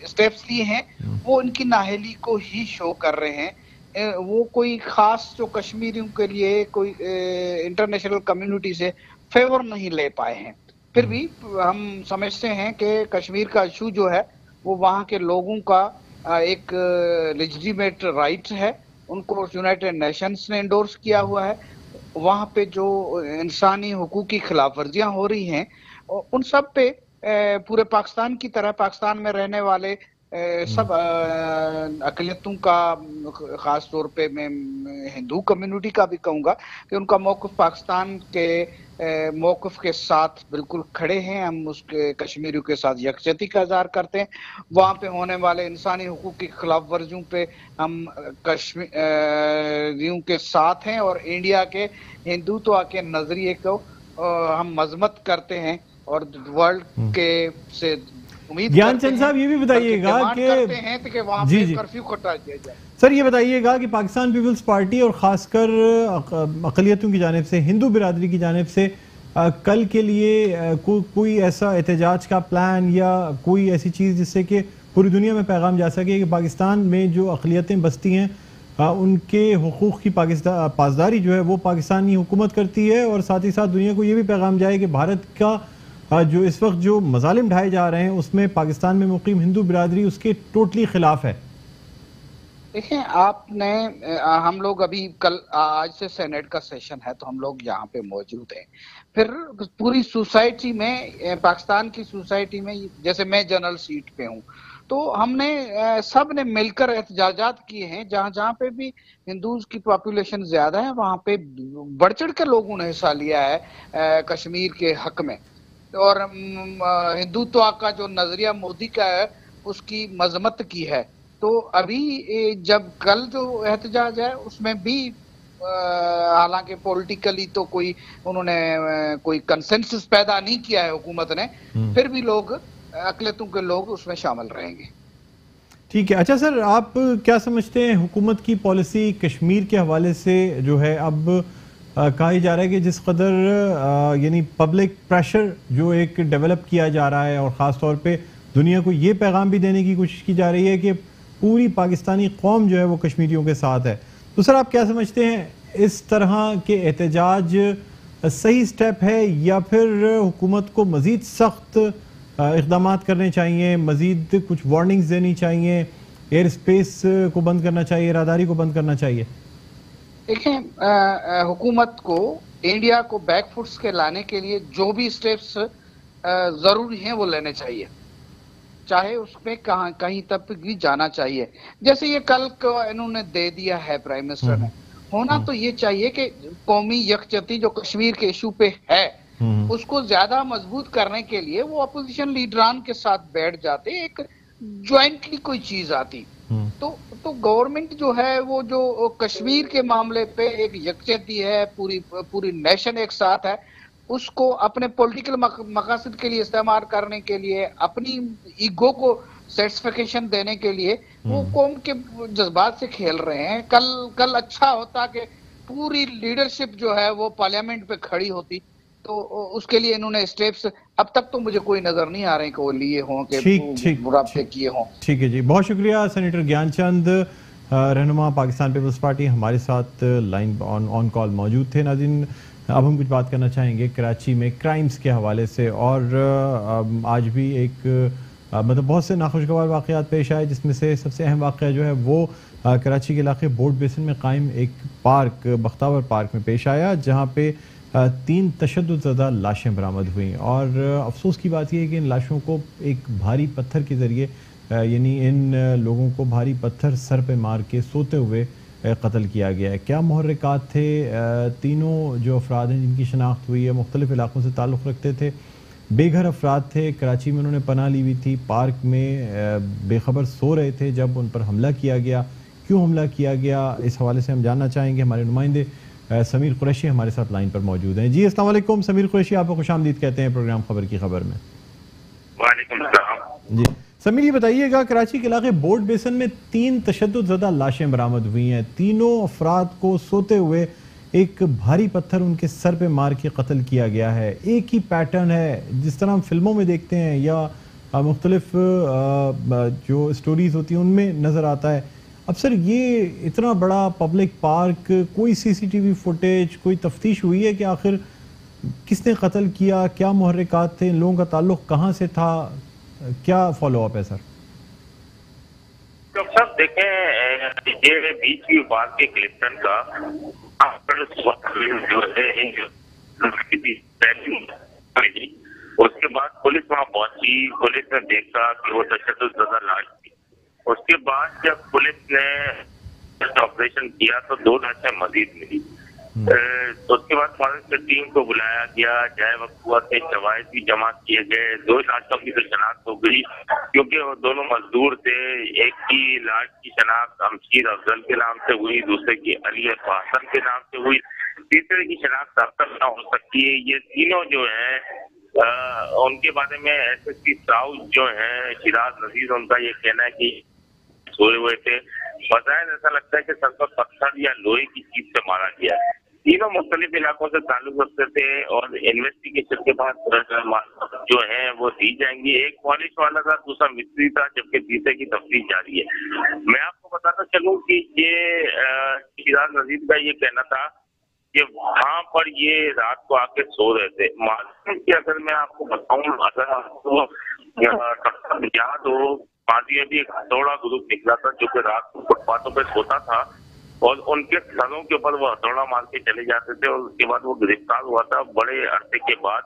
اسٹیپس لیے ہیں وہ ان کی نااہلی کو ہی شو کر رہے ہیں. وہ کوئی خاص جو کشمیریوں کے لیے کوئی انٹرنیشنل کمیونٹی سے فیور نہیں لے پائے ہیں. پھر بھی ہم سمجھتے ہیں کہ کشمیر کا ایشو جو ہے وہ وہاں کے لوگوں کا ایک لیجیٹیمیٹ رائٹ ہے. ان کو یونائٹڈ نیشنز نے انڈورس کیا ہوا ہے. وہاں پہ جو انسانی حقوق کی خلاف ورزیاں ہو رہی ہیں ان سب پہ پورے پاکستان کی طرح پاکستان میں رہنے والے سب اقلیتوں کا, خاص طور پہ میں ہندو کمیونٹی کا بھی کہوں گا کہ ان کا موقف پاکستان کے موقف کے ساتھ بالکل کھڑے ہیں. ہم اس کے کشمیریوں کے ساتھ یکجہتی کا اظہار کرتے ہیں. وہاں پہ ہونے والے انسانی حقوق کی خلاف ورزیوں پہ ہم کشمیریوں کے ساتھ ہیں اور انڈیا کے ہندوتوا کے نظریے کو ہم مذمت کرتے ہیں اور ورلڈ کے سے گیان چند صاحب یہ بھی بتائیے گا کہ وہاں پہ کرفیو ہٹا دیا جائے. سر یہ بتائیے گا کہ پاکستان پیپلز پارٹی اور خاص کر اقلیتوں کی جانب سے, ہندو برادری کی جانب سے کل کے لیے کوئی ایسا احتجاج کا پلان یا کوئی ایسی چیز جس سے کہ پوری دنیا میں پیغام جا سکے کہ پاکستان میں جو اقلیتیں بستی ہیں ان کے حقوق کی پاسداری جو ہے وہ پاکستانی حکومت کرتی ہے, اور ساتھ ہی ساتھ دنیا کو یہ بھی پیغام جائے کہ بھارت کا جو اس وقت جو مظالم ڈھائے جا رہے ہیں اس میں پاکستان میں مقیم ہندو برادری اس کے ٹوٹلی خلاف ہے؟ دیکھیں آپ نے ہم لوگ ابھی کل آج سے سینیٹ کا سیشن ہے تو ہم لوگ یہاں پہ موجود ہیں. پھر پوری سوسائٹی میں پاکستان کی سوسائٹی میں جیسے میں جنرل سیٹ پہ ہوں تو ہم نے سب نے مل کر احتجاجات کیے ہیں. جہاں جہاں پہ بھی ہندوز کی پاپولیشن زیادہ ہے وہاں پہ بڑھ چڑھ کے لوگوں نے حصہ لیا ہے کشمیر کے حق میں. اور ہندوتوا کا جو نظریہ مودی کا ہے اس کی مذمت کی ہے. تو ابھی جب کل جو احتجاج ہے اس میں بھی حالانکہ پولیٹیکلی تو کوئی انہوں نے کوئی کنسنسس پیدا نہیں کیا ہے حکومت نے, پھر بھی لوگ اقلیتوں کے لوگ اس میں شامل رہیں گے. ٹھیک ہے. اچھا سر آپ کیا سمجھتے ہیں حکومت کی پالیسی کشمیر کے حوالے سے جو ہے اب کہا جا رہا ہے کہ جس قدر یعنی پبلک پریشر جو ایک ڈیولپ کیا جا رہا ہے اور خاص طور پہ دنیا کو یہ پیغام بھی دینے کی کوشش کی جا رہی ہے کہ پوری پاکستانی قوم جو ہے وہ کشمیریوں کے ساتھ ہے, تو سر آپ کیا سمجھتے ہیں اس طرح کے احتجاج صحیح سٹیپ ہے یا پھر حکومت کو مزید سخت اقدامات کرنے چاہیے, مزید کچھ وارننگز دینی چاہیے, ایئر اسپیس کو بند کرنا چاہیے, راہداری کو بند کرنا چاہیے؟ دیکھیں حکومت کو انڈیا کو بیک فٹس کے لانے کے لیے جو بھی اسٹیپس ضروری ہیں وہ لینے چاہیے, چاہے اس میں کہیں تک بھی جانا چاہیے. جیسے یہ کل کو انہوں نے دے دیا ہے پرائم منسٹر نے, ہونا تو یہ چاہیے کہ قومی یکجہتی جو کشمیر کے ایشو پہ ہے اس کو زیادہ مضبوط کرنے کے لیے وہ اپوزیشن لیڈران کے ساتھ بیٹھ جاتے, ایک جوائنٹلی کوئی چیز آتی. تو तो गवर्नमेंट जो है वो जो कश्मीर के मामले पे एक यकजहती है, पूरी नेशन एक साथ है, उसको अपने पॉलिटिकल मकासद के लिए इस्तेमाल करने के लिए, अपनी ईगो को सेटिस्फिकेशन देने के लिए वो कौम के जज्बात से खेल रहे हैं। कल अच्छा होता कि पूरी लीडरशिप जो है वो पार्लियामेंट पे खड़ी होती, तो उसके लिए इन्होंने स्टेप्स अब तक तो मुझे कोई नजर नहीं आ रहे कि वो लिए हों, कि मुराबते किए हों। ठीक है जी, बहुत शुक्रिया सेनेटर ज्ञानचंद, रहनुमा पाकिस्तान पीपल्स पार्टी, हमारे साथ लाइन ऑन कॉल मौजूद थे। नाज़रीन, अब हम कुछ बात करना चाहेंगे कराची में क्राइम्स के हवाले से, और आज भी एक मतलब बहुत से नाखुशगवार वाक़यात पेश आए, जिसमें से सबसे अहम वाक़या जो है वो कराची के इलाके बोर्ड बेसिन में कायम एक पार्क, बख्तावर पार्क में पेश आया, जहाँ पे 3 तशद्दुद-ज़दा लाशें बरामद हुई। और अफसोस की बात यह है कि इन लाशों को एक भारी पत्थर के ज़रिए, यानी इन लोगों को भारी पत्थर सर पे मार के सोते हुए कत्ल किया गया है। क्या मुहर्रिकात थे? तीनों जो अफराद हैं जिनकी शनाख्त हुई है मुख्तलिफ इलाकों से ताल्लुक़ रखते थे, बेघर अफराद थे, कराची में उन्होंने पनाह ली हुई थी, पार्क में बेखबर सो रहे थे जब उन पर हमला किया गया। क्यों हमला किया गया, इस हवाले से हम जानना चाहेंगे। हमारे नुमाइंदे समीर कुरैशी हमारे साथ लाइन पर मौजूद हैं। जी अस्सलाम वालेकुम समीर कुरैशी, आपको खुशामदीद कहते हैं प्रोग्राम खबर की खबर में। वालेकुम सलाम जी समीर, ये बताइएगा, कराची के इलाके बोर्ड बेसन में 3 तशद्दुद-ज़दा लाशें बरामद हुई हैं। तीनों अफराद को सोते हुए एक भारी पत्थर उनके सर पे मार के कत्ल किया गया है। एक ही पैटर्न है जिस तरह हम फिल्मों में देखते हैं या मुख्तलिफ जो स्टोरीज होती हैं उनमें नज़र आता है। अब सर, ये इतना बड़ा पब्लिक पार्क, कोई CCTV फुटेज, कोई तफ्तीश हुई है कि आखिर किसने कत्ल किया, क्या मुहर्रिकात थे, इन लोगों का ताल्लुक कहाँ से था, क्या फॉलो अप है सर? डॉक्टर साहब देखें, ये बीच की बात के क्लिप्टन का जो है, उसके बाद पुलिस वहाँ पहुंची, पुलिस ने देखा कि वो तशद्दुद-ज़दा लाश थी। उसके बाद जब पुलिस ने ऑपरेशन किया तो 2 लाशें मजीद मिली। उसके बाद फॉरेंसिक टीम को बुलाया गया, जाए वक्त हुआ थे, शवाहिद भी जमा किए गए। 2 लाशों की तो शनाख्त हो गई क्योंकि वो दोनों मजदूर थे। एक की लाश की शनाख्त अमशीर अफजल के नाम से हुई, दूसरे की अली हसन के नाम से हुई, तीसरे की शनाख्त अब तक न हो सकती है। ये तीनों जो है उनके बारे में SSP साउथ जो है शिराज नजीर, उनका ये कहना है कि सोए हुए थे। बज़ाहिर ऐसा लगता है कि सर पर पत्थर या लोहे की चीज से मारा गया है। तीनों मुख्तलिफ इलाकों से ताल्लुक रखते थे और इन्वेस्टिगेशन के बाद जो है वो दी जाएंगी। एक पॉलिश वाला था, दूसरा मिस्त्री था, जबकि तीसरे की तफ्तीश जारी है। मैं आपको बताता चलूं कि ये शिराज नजीर का ये कहना था कि वहां पर ये रात को आके सो रहे थे। मालूम की अगर मैं आपको बताऊं, अगर आपको याद हो, माजी में भी एक हथौड़ा ग्रुप निकला था जो कि रात को फुटपाथों पे सोता था और उनके सरों के ऊपर वो हथौड़ा मार के चले जाते थे और उसके बाद वो गिरफ्तार हुआ था बड़े अरसे के बाद।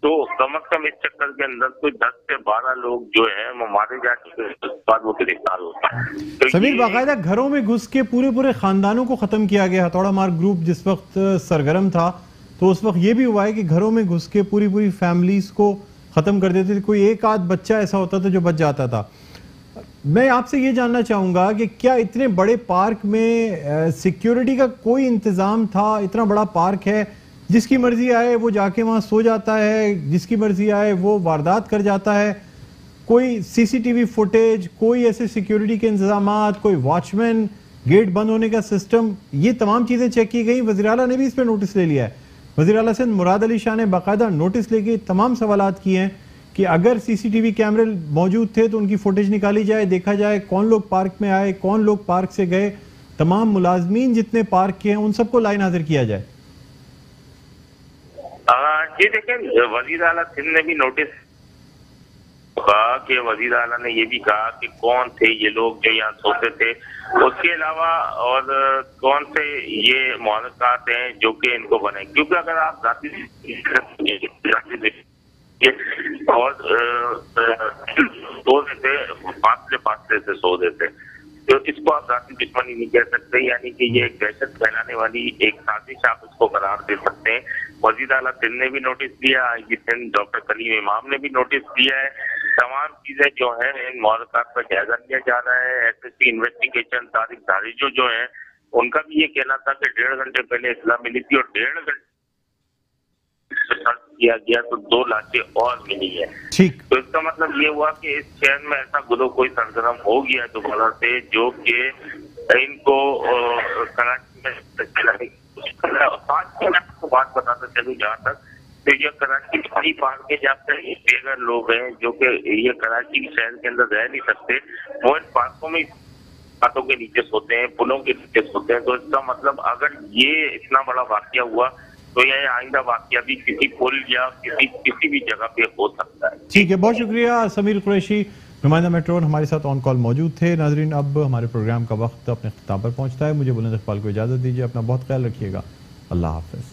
तो कम अज कम इस चक्कर के अंदर कोई 10 से 12 लोग जो है वो मारे जा चुके हैं, उसके बाद वो गिरफ्तार होता है। तो समीर, बाकायदा घरों में घुस के पूरे खानदानों को खत्म किया गया। हथौड़ा मार ग्रुप जिस वक्त सरगर्म था तो उस वक्त ये भी हुआ है कि घरों में घुस के पूरी फैमिलीज को खत्म कर देते थे। कोई एक आध बच्चा ऐसा होता था जो बच जाता था। मैं आपसे ये जानना चाहूंगा कि क्या इतने बड़े पार्क में सिक्योरिटी का कोई इंतजाम था? इतना बड़ा पार्क है, जिसकी मर्जी आए वो जाके वहां सो जाता है, जिसकी मर्जी आए वो वारदात कर जाता है। कोई CCTV फुटेज, कोई ऐसे सिक्योरिटी के इंतजामात, कोई वॉचमैन, गेट बंद होने का सिस्टम, ये तमाम चीजें चेक की गई। वज़ीर आला ने भी इस पर नोटिस ले लिया है। वज़ीर आला सिंध मुराद अली शाह ने बाकायदा नोटिस लेके तमाम सवालात किए हैं कि अगर CCTV कैमरे मौजूद थे तो उनकी फुटेज निकाली जाए, देखा जाए कौन लोग पार्क में आए, कौन लोग पार्क से गए, तमाम मुलाजमीन जितने पार्क के हैं उन सबको लाइन हाजिर किया जाए। जी देखें, वज़ीर आला सिंध ने भी नोटिस कहा कि वज़ीर आला ने ये भी कहा कि कौन थे ये लोग जो यहाँ सोते थे, उसके अलावा और कौन से ये मुहर्रिकात हैं जो कि इनको बने। क्योंकि अगर आप और सो देते, फासले से सो देते, तो इसको आप जाती दुश्मनी नहीं कह सकते, यानी कि ये एक दहशत फैलाने वाली एक साजिश आप इसको करार दे सकते हैं। वज़ीर आला सिंध ने भी नोटिस दिया, ये सिंध डॉक्टर कलीम इमाम ने भी नोटिस दिया है। तमाम चीजें जो है इन मौलकात पर जायजा लिया जा रहा है। SSC इन्वेस्टिगेशन तारीख धारिजों जो है उनका भी ये कहना था कि 1.5 घंटे पहले इत्तला मिली थी और 1.5 घंटे सर्च किया गया तो 2 लाशें और मिली है। ठीक, तो इसका मतलब ये हुआ कि इस शहर में ऐसा कोई सरगर्म हो गया दोबारा से जो कि इनको कराची में चलाने की कोशिश कर रहा है। साथ में मैं आपको बात बताता चलूँ जहाँ तक, तो ये कराची पानी पार के जाते हैं, बेघर लोग हैं जो कि ये कराची शहर के अंदर रह नहीं सकते, वो इन पार्कों में छतों के नीचे सोते हैं, पुलों के नीचे सोते हैं। तो इसका मतलब अगर ये इतना बड़ा वाकया हुआ तो यह आइंदा वाकया भी किसी पुल या किसी भी जगह पे हो सकता है। ठीक है, बहुत शुक्रिया समीर कुरैशी, नुमाइंदा मेट्रो हमारे साथ ऑन कॉल मौजूद थे। नाजरीन, अब हमारे प्रोग्राम का वक्त अपने अख्ताम पर पहुंचता है। मुझे बुलंद इकबाल को इजाजत दीजिए, अपना बहुत ख्याल रखिएगा। अल्लाह हाफिज।